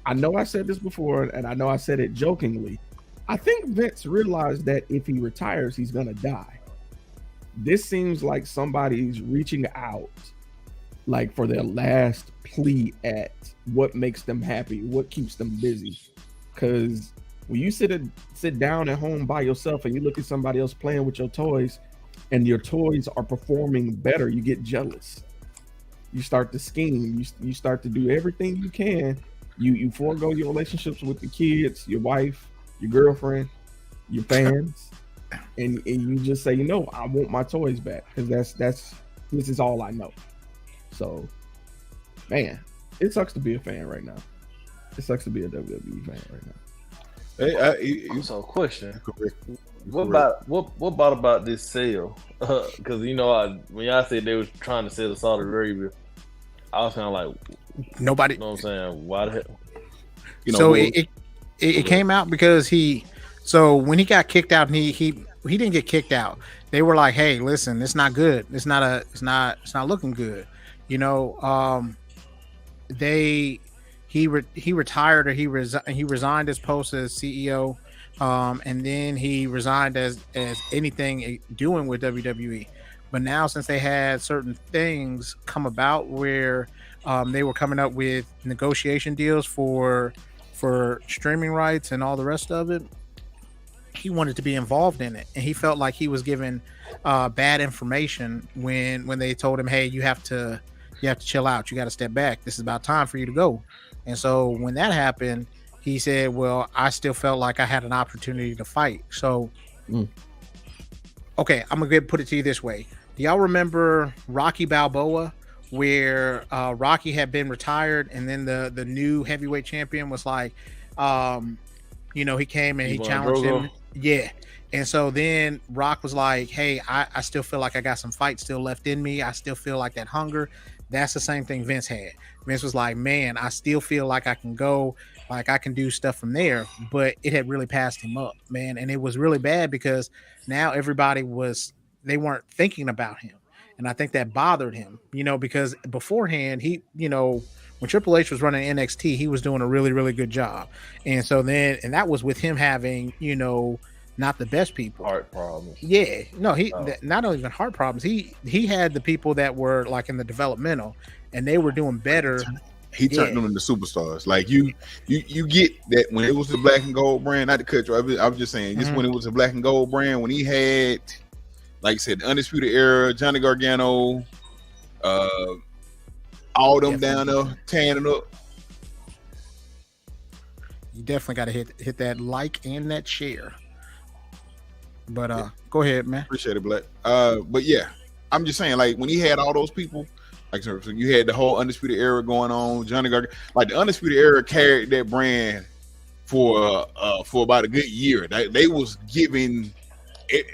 I know I said this before, and I know I said it jokingly. I think Vince realized that if he retires, he's gonna die. This seems like somebody's reaching out, like for their last plea at what makes them happy, what keeps them busy. Because when you sit down at home by yourself and you look at somebody else playing with your toys, and your toys are performing better, you get jealous. You start to scheme. You start to do everything you can. You forego your relationships with the kids, your wife, your girlfriend, your fans, and you just say, no, I want my toys back, because this is all I know. So, man, it sucks to be a fan right now. It sucks to be a WWE fan right now. Hey, so question: What about this sale? Because you know, when y'all said they was trying to sell to Saudi Arabia, I was kind of like, nobody. You know what I'm saying? Why the hell? You know, so it came out because when he got kicked out, and he didn't get kicked out. They were like, hey, listen, it's not good. It's not looking good. You know, he retired, or he resigned his post as CEO, and then he resigned as anything doing with WWE. But now, since they had certain things come about where they were coming up with negotiation deals for streaming rights and all the rest of it, he wanted to be involved in it, and he felt like he was given bad information when they told him, hey, you have to chill out, you got to step back, this is about time for you to go. And so when that happened, he said, well, I still felt like I had an opportunity to fight. So okay, I'm gonna put it to you this way. Do y'all remember Rocky Balboa, where Rocky had been retired, and then the new heavyweight champion was like, he came and he challenged him. Yeah. And so then Rock was like, hey, I still feel like I got some fight still left in me. I still feel like that hunger. That's the same thing Vince had. Vince was like, man, I still feel like I can go, like I can do stuff from there. But it had really passed him up, man. And it was really bad, because now they weren't thinking about him. And I think that bothered him, because beforehand, when Triple H was running NXT, he was doing a really, really good job. And so then, and that was with him having, not the best people. Heart problems. Yeah. No, not even heart problems. He had the people that were like in the developmental, and they were doing better. He turned them into superstars. Like you get that when it was the black and gold brand, not to cut you. I'm just saying, just when it was a black and gold brand, when he had, like I said, the Undisputed Era, Johnny Gargano, all them down there tanning up. you definitely got to hit that like and that share. But go ahead, man. Appreciate it, Blerd. But yeah, I'm just saying, like when he had all those people, like so you had the whole Undisputed Era going on. Johnny Gargano, like the Undisputed Era carried that brand for about a good year. They was giving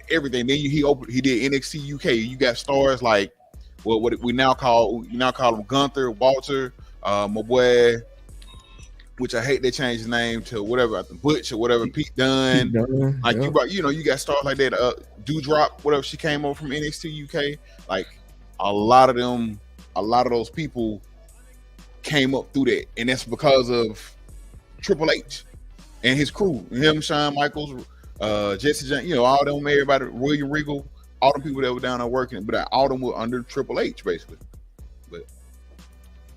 everything. Then he did NXT UK. You got stars like what we now call him Gunther, Walter, my boy, which I hate they changed his name to whatever, Butch or whatever, Pete Dunne. Like you brought, you got stars like that. Dewdrop, whatever, she came over from NXT UK. Like a lot of those people came up through that, and that's because of Triple H and his crew, him, Shawn Michaels, Jesse James, all them, everybody, William Regal, all them people that were down there working, but all them were under Triple H basically. But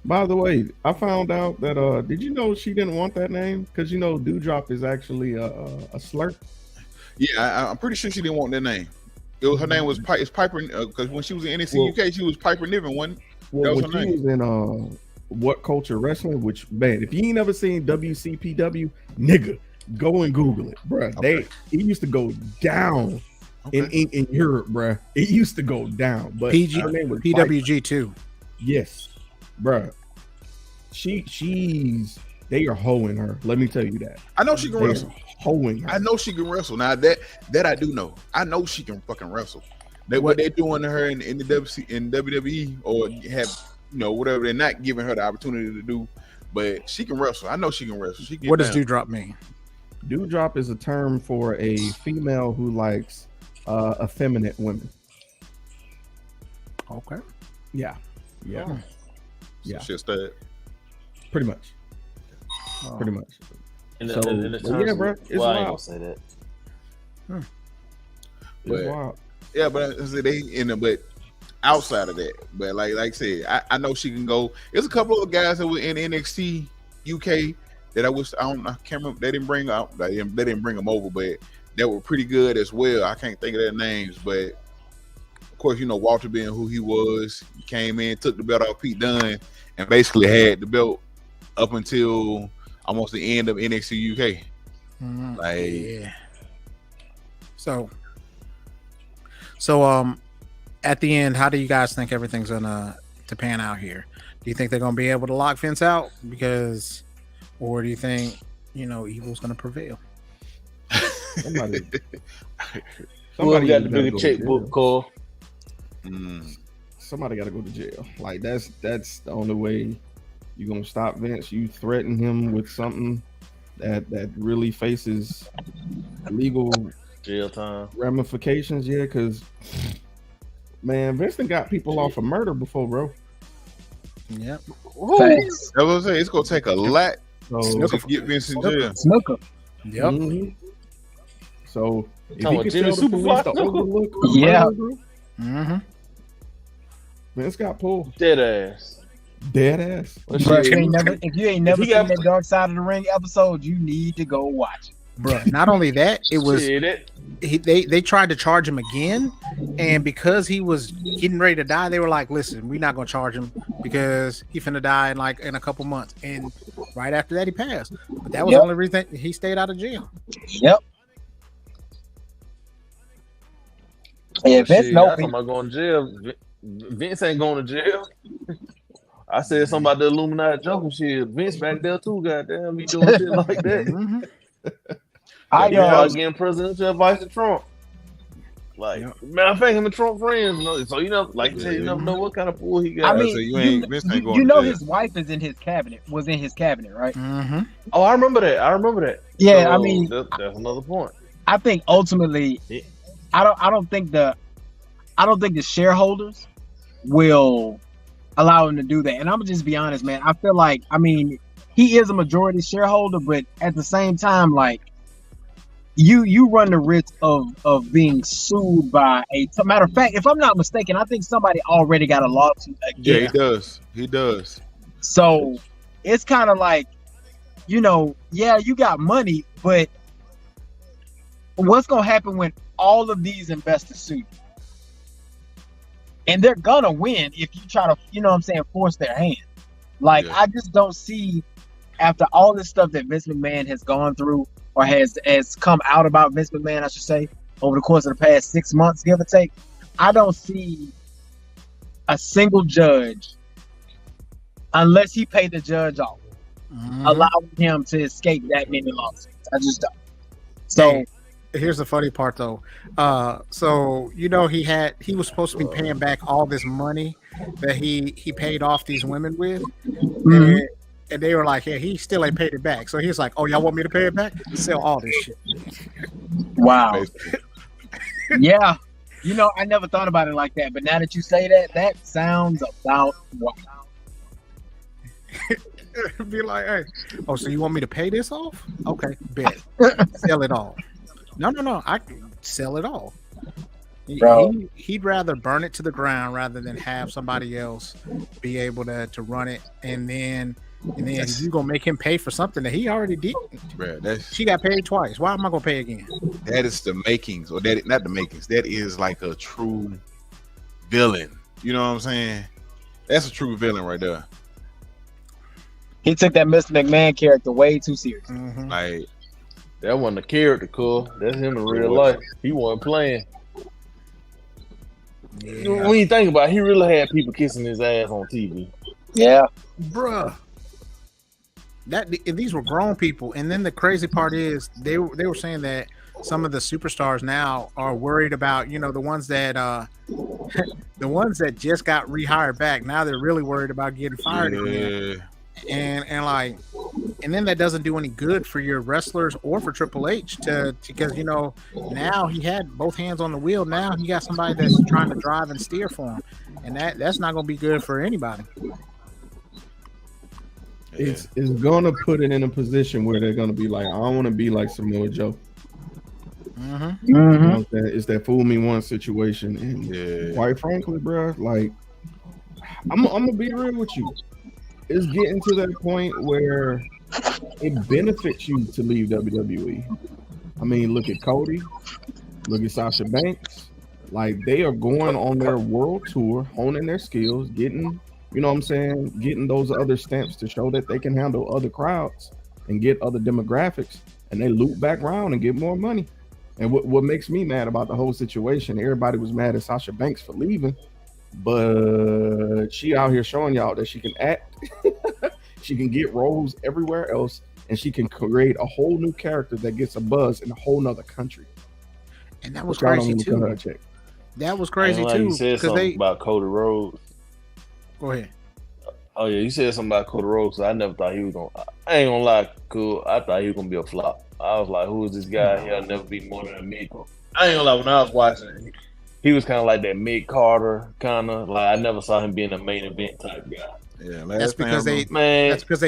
by the way, I found out that did you know she didn't want that name? Because Dewdrop is actually a slur. Yeah, I'm pretty sure she didn't want that name. Her name was Piper, because when she was in NXT UK, she was Piper Niven, wasn't? Well, when she was in What Culture Wrestling, which, man, if you ain't never seen WCPW, nigga, go and Google it, bruh. Okay. It used to go down in Europe, bruh. It used to go down, but her name was PWG too. Yes, bruh. They are hoeing her. Let me tell you that. I know she can wrestle. Hoeing her. I know she can wrestle. Now that I do know. I know she can fucking wrestle. What they're doing to her in the WWE, or have whatever, they're not giving her the opportunity to do, but she can wrestle. I know she can wrestle. What does Dewdrop mean? Dewdrop is a term for a female who likes effeminate women. Okay. Yeah. So she'll stay. Pretty much. Pretty much. Yeah, bro. It's wild. I ain't wild. gonna say that. It's wild. Yeah, but but outside of that, but like I said, I know she can go. There's a couple of guys that were in NXT UK that I can't remember. They didn't bring them over, but they were pretty good as well. I can't think of their names, but of course, Walter being who he was, he came in, took the belt off Pete Dunne, and basically had the belt up until almost the end of NXT UK. So at the end, how do you guys think everything's gonna to pan out here? Do you think they're gonna be able to lock Vince out, or do you think evil's gonna prevail? Somebody got the bigger checkbook, Cole. Somebody got to go to jail. Like that's the only way you're gonna stop Vince. You threaten him with something that really faces legal jail time ramifications. Yeah, because man, Vince done got people off of murder before, bro. Yep. That's what I'm saying. It's gonna take a lot to get Vince in jail. Snooker. Yep. Mm-hmm. So if he could tell the police to overlook Mm-hmm. Vince got pulled. Dead ass. Bro, if you ain't never seen that Dark Side of the Ring episode, you need to go watch it. Bro, not only that, it was they tried to charge him again, and because he was getting ready to die, they were like, "Listen, we're not gonna charge him because he finna die in a couple months." And right after that, he passed. But that was the only reason he stayed out of jail. Yep. Yeah, Vince I'm about going to jail. Vince ain't going to jail. I said something about the Illuminati joking shit. Vince back there too, goddamn, he doing shit like that. Mm-hmm. I getting presidential advice to Trump. Like, matter of fact, him and Trump friends. So like you said, you never know what kind of fool he got. I mean, his wife is in his cabinet. Was in his cabinet, right? Mm-hmm. Oh, I remember that. Yeah, so, I mean, that's another point. I think ultimately, I don't think the shareholders will allow him to do that. And I'm gonna just be honest, man. I feel like, he is a majority shareholder, but at the same time, like, you run the risk of being sued by matter of fact, if I'm not mistaken, I think somebody already got a lawsuit again. Yeah, he does. So it's kind of like, you got money, but what's gonna happen when all of these investors sue you? And they're gonna win if you try to, force their hand. Like, I just don't see after all this stuff that Vince McMahon has gone through, or has come out about Vince McMahon, I should say, over the course of the past 6 months, give or take, I don't see a single judge, unless he paid the judge off, allowing him to escape that many lawsuits. I just don't. So. Hey, here's the funny part, though. So he was supposed to be paying back all this money that he paid off these women with, and they were like, "Yeah, he still ain't paid it back." So he's like, "Oh, y'all want me to pay it back? Sell all this shit." Wow. Yeah, I never thought about it like that, but now that you say that, that sounds about wow. Be like, "Hey, oh, so you want me to pay this off? Okay, bet. Sell it all." No, I can sell it all. He'd rather burn it to the ground rather than have somebody else be able to run it, and then you gonna make him pay for something that he already did. Bro, she got paid twice. Why am I gonna pay again? That is the makings, or that not the makings. That is like a true villain. You know what I'm saying? That's a true villain right there. He took that Mr. McMahon character way too serious. Like. That wasn't a character, cool. That's him in real life. He wasn't playing. Yeah. When you think about it, he really had people kissing his ass on TV. Yeah. Bruh. These were grown people. And then the crazy part is they were saying that some of the superstars now are worried about, the ones that the ones that just got rehired back. Now they're really worried about getting fired again. And then that doesn't do any good for your wrestlers or for Triple H because now he had both hands on the wheel. Now he got somebody that's trying to drive and steer for him, and that's not going to be good for anybody. It's going to put it in a position where they're going to be like, I don't want to be like Samoa Joe. It's that fool me once situation, and quite frankly, bro, like I'm gonna be real with you. It's getting to that point where it benefits you to leave WWE. I mean, look at Cody, look at Sasha Banks. Like, they are going on their world tour, honing their skills, getting, getting those other stamps to show that they can handle other crowds and get other demographics, and they loop back around and get more money. And what makes me mad about the whole situation, everybody was mad at Sasha Banks for leaving, but she out here showing y'all that she can act, she can get roles everywhere else, and she can create a whole new character that gets a buzz in a whole nother country. And that was crazy too. That was crazy too. You said something about Cody Rhodes. Go ahead. Oh yeah, you said something about Cody Rhodes. So I never thought he was gonna. I ain't gonna lie, cool. I thought he was gonna be a flop. I was like, who is this guy? He'll never be more than a mid. I ain't gonna lie. When I was watching, he was kind of like that mid Carter kind of. Like I never saw him being a main event type guy. Yeah, that's because they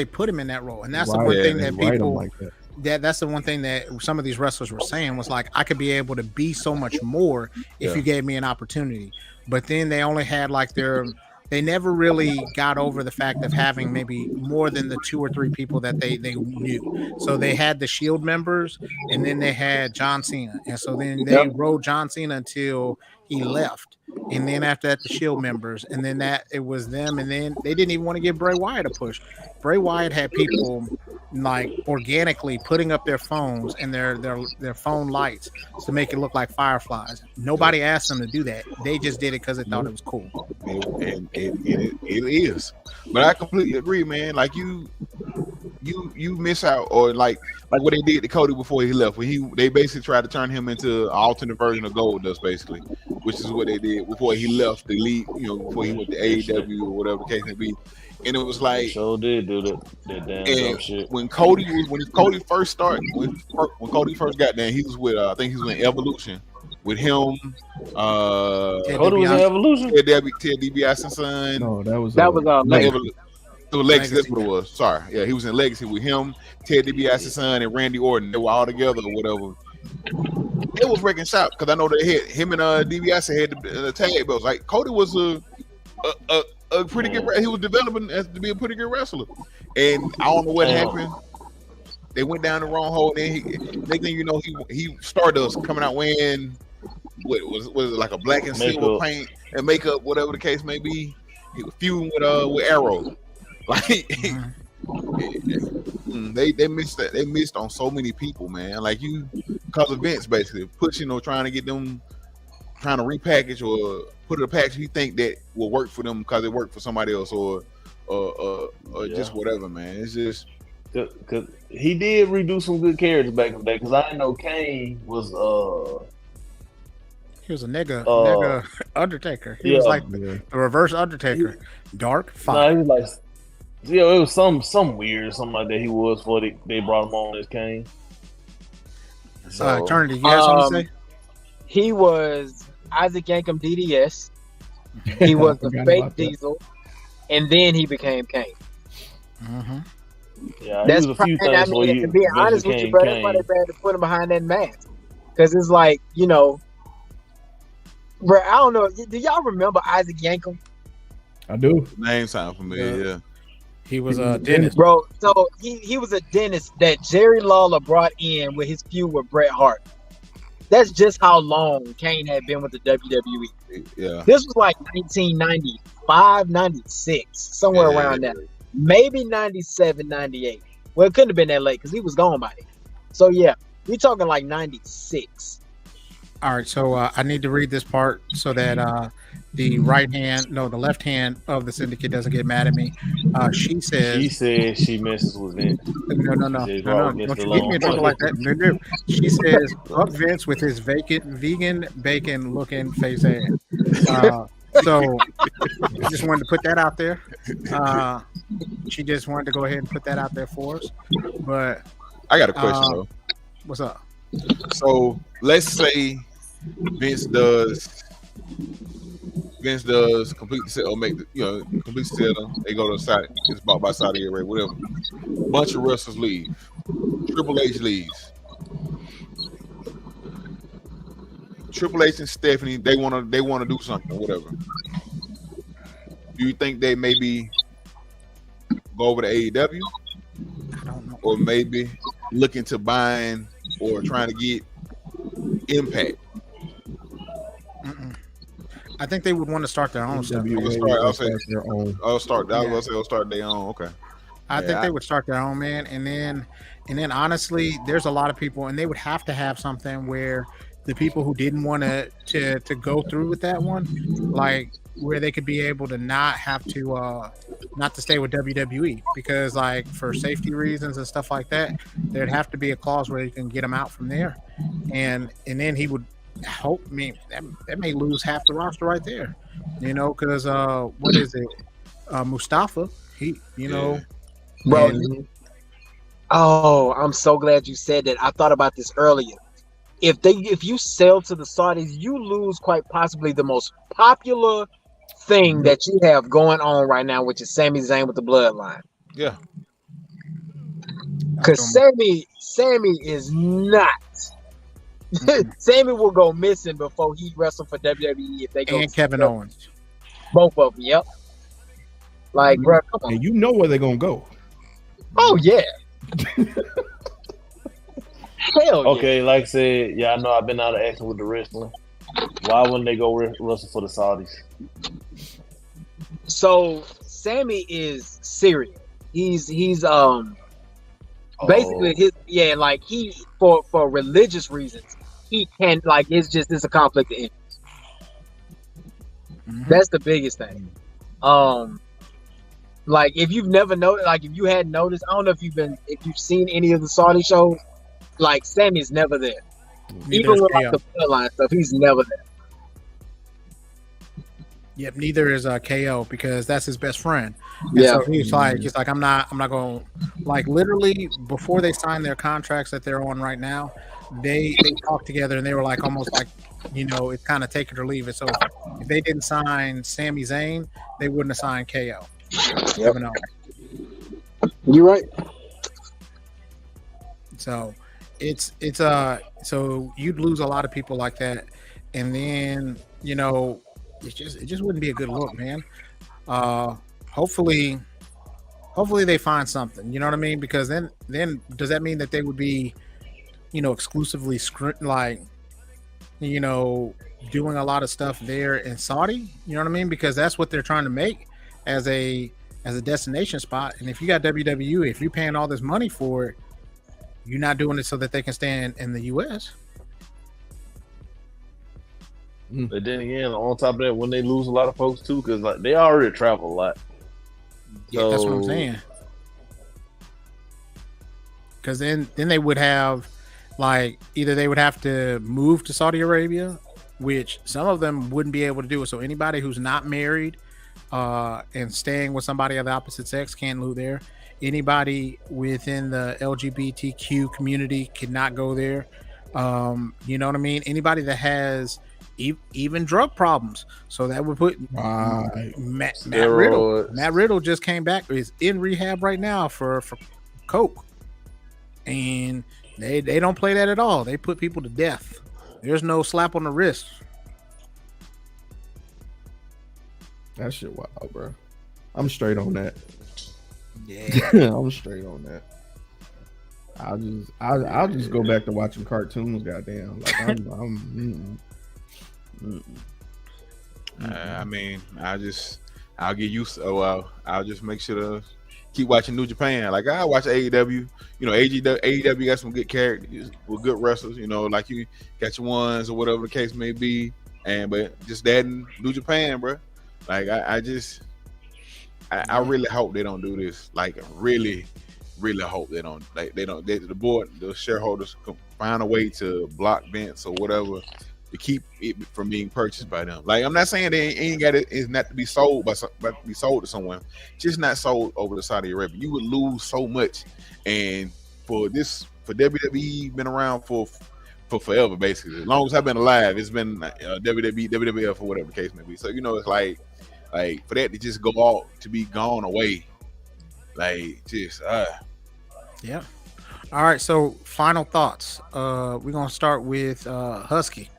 put him in that role, and that's the one thing that people like that's the one thing that some of these wrestlers were saying was like, I could be able to be so much more if you gave me an opportunity. But then they only had like they never really got over the fact of having maybe more than the 2 or 3 people that they knew. So they had the Shield members, and then they had John Cena, and so then they rode John Cena until he left. And then after that, the Shield members, and then that it was them, and then they didn't even want to give Bray Wyatt a push. Bray Wyatt had people like organically putting up their phones and their phone lights to make it look like fireflies. Nobody asked them to do that. They just did it because they thought it was cool. And it is. But I completely agree, man. Like you miss out, or like what they did to Cody before he left. When they basically tried to turn him into an alternate version of Goldust, basically, which is what they did before he left the league. Before he went to AEW or whatever the case may be. And it was like, so did do that damn dumb shit. When Cody first started, when Cody first got there, he was with I think he was in Evolution with him. Cody was in Evolution. Ted DiBiase's son. No, that was Legacy. That's what it was. Sorry, yeah, he was in Legacy with him, Ted DiBiase's son, and Randy Orton. They were all together or whatever. It was wrecking shop because I know they had him and DiBiase had the tag belts. Like Cody was a pretty good. He was developing as to be a pretty good wrestler, and I don't know what happened. They went down the wrong hole. Then next thing you know, he Stardust coming out wearing what was it like a black and silver paint and makeup, whatever the case may be. He was feuding with Arrow, like They missed that. They missed on so many people, man. Like because of Vince basically pushing or trying to get them, trying to repackage or put a package he think that will work for them because it worked for somebody else or just whatever, man. It's just because he did redo some good characters back in the day. Because I didn't know Kane was he was a nigga Undertaker. He was like the reverse Undertaker. Dark fire. No, he was like, it was some weird something like that. He was before they brought him on as Kane. So, Eternity, you have something to say? He was Isaac Yankem DDS. He was the fake Diesel, and then he became Kane. Mm-hmm. Yeah, that's he was a few things. I mean, to be honest with you, bro, that's why they had to put him behind that mask, because it's like, you know, bro. I don't know. Do y'all remember Isaac Yankem? I do. Name sound familiar. Yeah. He was a dentist, bro. So he was a dentist that Jerry Lawler brought in with his feud with Bret Hart. That's just how long Kane had been with the WWE. Yeah. This was like 1995, 96, somewhere around there. Maybe 97, 98. Well, it couldn't have been that late because he was gone by then. So yeah, we're talking like 96. All right, so I need to read this part so that the left hand of the syndicate doesn't get mad at me. She said she messes with Vince. No. Don't you get me in trouble like that. No. She says, fuck Vince with his vegan bacon looking face ass. So I just wanted to put that out there. She just wanted to go ahead and put that out there for us. But I got a question though. What's up? So let's say Vince does complete the sale or make complete sale. They go to Saudi, it's bought by Saudi Arabia, whatever. Bunch of wrestlers leave. Triple H leaves. Triple H and Stephanie, they want to do something, whatever. Do you think they maybe go over to AEW? I don't know. Or maybe looking to buying or trying to get Impact? I think they would want to start their own stuff. I'll start their own. Okay. I think they would start their own, man, and then honestly, there's a lot of people, and they would have to have something where the people who didn't want to go through with that one, like where they could be able to not have to not to stay with WWE, because like for safety reasons and stuff like that, there'd have to be a clause where you can get them out from there, and then he would hope that may lose half the roster right there, because what is it, Mustafa? Bro. Oh, I'm so glad you said that. I thought about this earlier. If you sell to the Saudis, you lose quite possibly the most popular thing that you have going on right now, which is Sami Zayn with the Bloodline. Yeah. Because Sami is not. Sami will go missing before he wrestles for WWE if they go. And Kevin Owens. Both of them, yep. Like, bro, come on. And you know where they're going to go. Oh, yeah. Hell yeah. Okay, like I said, I know I've been out of action with the wrestling. Why wouldn't they go wrestle for the Saudis? So Sami is Syrian. He's basically he for religious reasons he can it's a conflict of interest. That's the biggest thing. Like if you've never noticed, like if you hadn't noticed, I don't know if you've seen any of the Saudi shows, like Sami's never there. Even with like the bloodline stuff, he's never there. Yep, neither is KO, because that's his best friend. And yeah, so he's like, I'm not going, like, literally before they sign their contracts that they're on right now, they talked together and they were like almost like, it's kind of take it or leave it. So if they didn't sign Sami Zayn, they wouldn't have signed KO. Yep. You're right. So it's so you'd lose a lot of people like that, and then it just wouldn't be a good look, man. Hopefully they find something, you know what I mean? Because then does that mean that they would be, exclusively doing a lot of stuff there in Saudi? You know what I mean? Because that's what they're trying to make as a as a destination spot. And if you got WWE, if you're paying all this money for it, you're not doing it so that they can stay in the US. But then again, on top of that, when they lose a lot of folks too, because like they already travel a lot. Yeah, that's what I'm saying. Because then they would have, like, either they would have to move to Saudi Arabia, which some of them wouldn't be able to do it. So anybody who's not married and staying with somebody of the opposite sex can't move there. Anybody within the LGBTQ community cannot go there. You know what I mean? Anybody that has even drug problems. So that would put Matt Riddle. Matt Riddle just came back, is in rehab right now for coke. And they don't play that at all. They put people to death. There's no slap on the wrist. That shit wild, bro. I'm straight on that. Yeah. I'm straight on that. I'll just go back to watching cartoons, goddamn. Like I mean, I'll get used to. I'll just make sure to keep watching New Japan. Like I watch AEW. You know, AEW got some good characters with good wrestlers. You know, like you got your ones or whatever the case may be. But just that in New Japan, bro. Like I really hope they don't do this. Like really hope they don't. Like the board, the shareholders can find a way to block Vince or whatever to keep it from being purchased by them. Like I'm not saying they ain't got it. It's not to be sold but to be sold to someone. Just not sold over to Saudi Arabia. You would lose so much. And for WWE been around for forever, basically. As long as I've been alive, it's been WWE, WWF, or whatever the case may be. So you know, it's like for that to just go out to be gone away, like just yeah. All right. So final thoughts. We're gonna start with Husky.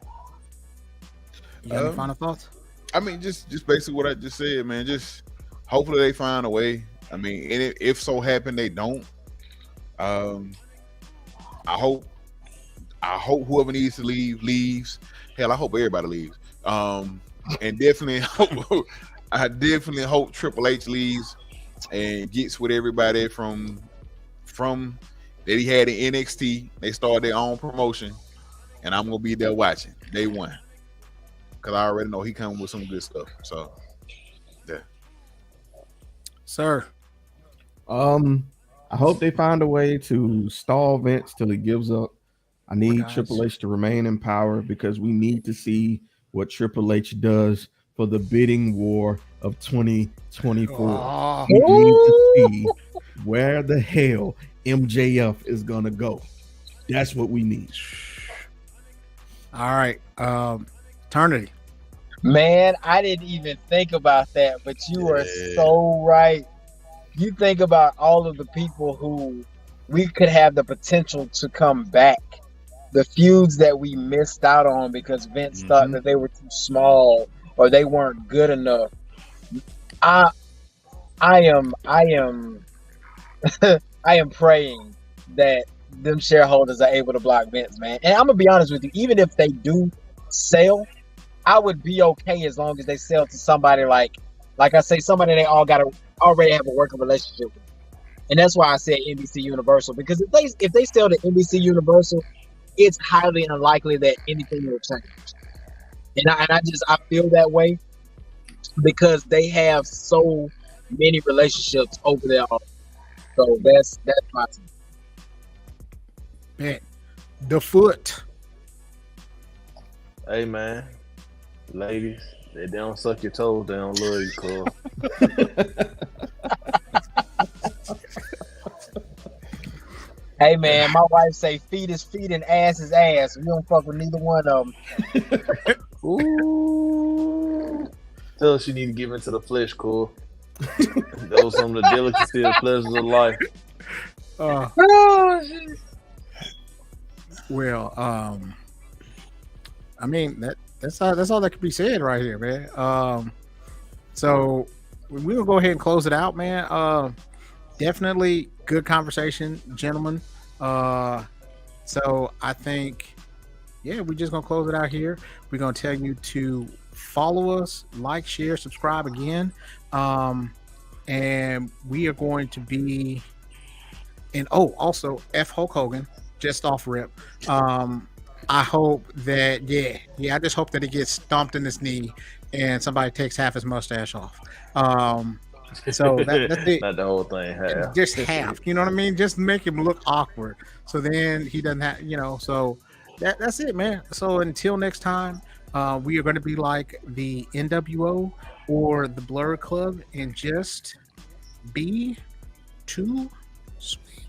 You got any final thoughts? I mean, just basically what I just said, man. Just hopefully they find a way. I mean, and if so happen they don't, I hope whoever needs to leave leaves. Hell, I hope everybody leaves. And definitely I definitely hope Triple H leaves and gets with everybody from that he had in NXT. They started their own promotion, and I'm gonna be there watching day one because I already know he coming with some good stuff. So, yeah, sir. I hope they find a way to stall Vince till he gives up. I need Triple H to remain in power because we need to see what Triple H does for the bidding war of 2024. We need to see where the hell MJF is gonna go. That's what we need. All right, Eternity. Man, I didn't even think about that, but you are so right. You think about all of the people who we could have the potential to come back. The feuds that we missed out on because Vince thought that they were too small or they weren't good enough. I am I am praying that them shareholders are able to block Vince, man. And I'm gonna be honest with you, even if they do sell, I would be okay as long as they sell to somebody like I say, somebody they already have a working relationship with. And that's why I said NBC Universal, because if they sell to NBC Universal, it's highly unlikely that anything will change. And I feel that way because they have so many relationships over there. So that's my team. Man, the Foot. Hey man, ladies, they don't suck your toes, they don't love you, Cole. Hey man, my wife say feet is feet and ass is ass. We don't fuck with neither one of them. Ooh. Tell her she need to give into the flesh, Cole. Those are some of the delicacies and pleasures of life. Well, I mean that's all that can be said right here, man. So we're gonna go ahead and close it out, man. Definitely good conversation, gentlemen. So I think, yeah, we're just gonna close it out here. We're gonna tell you to follow us, like, share, subscribe again. and we are going to be. And also F Hulk Hogan, just off rip. I hope that I just hope that he gets stomped in his knee and somebody takes half his mustache off. So that's it. Not the whole thing. Half. Just half. You know what I mean? Just make him look awkward. So then he doesn't have, so that's it, man. So until next time, we are going to be like the NWO or the Blerd Club and just be too sweet.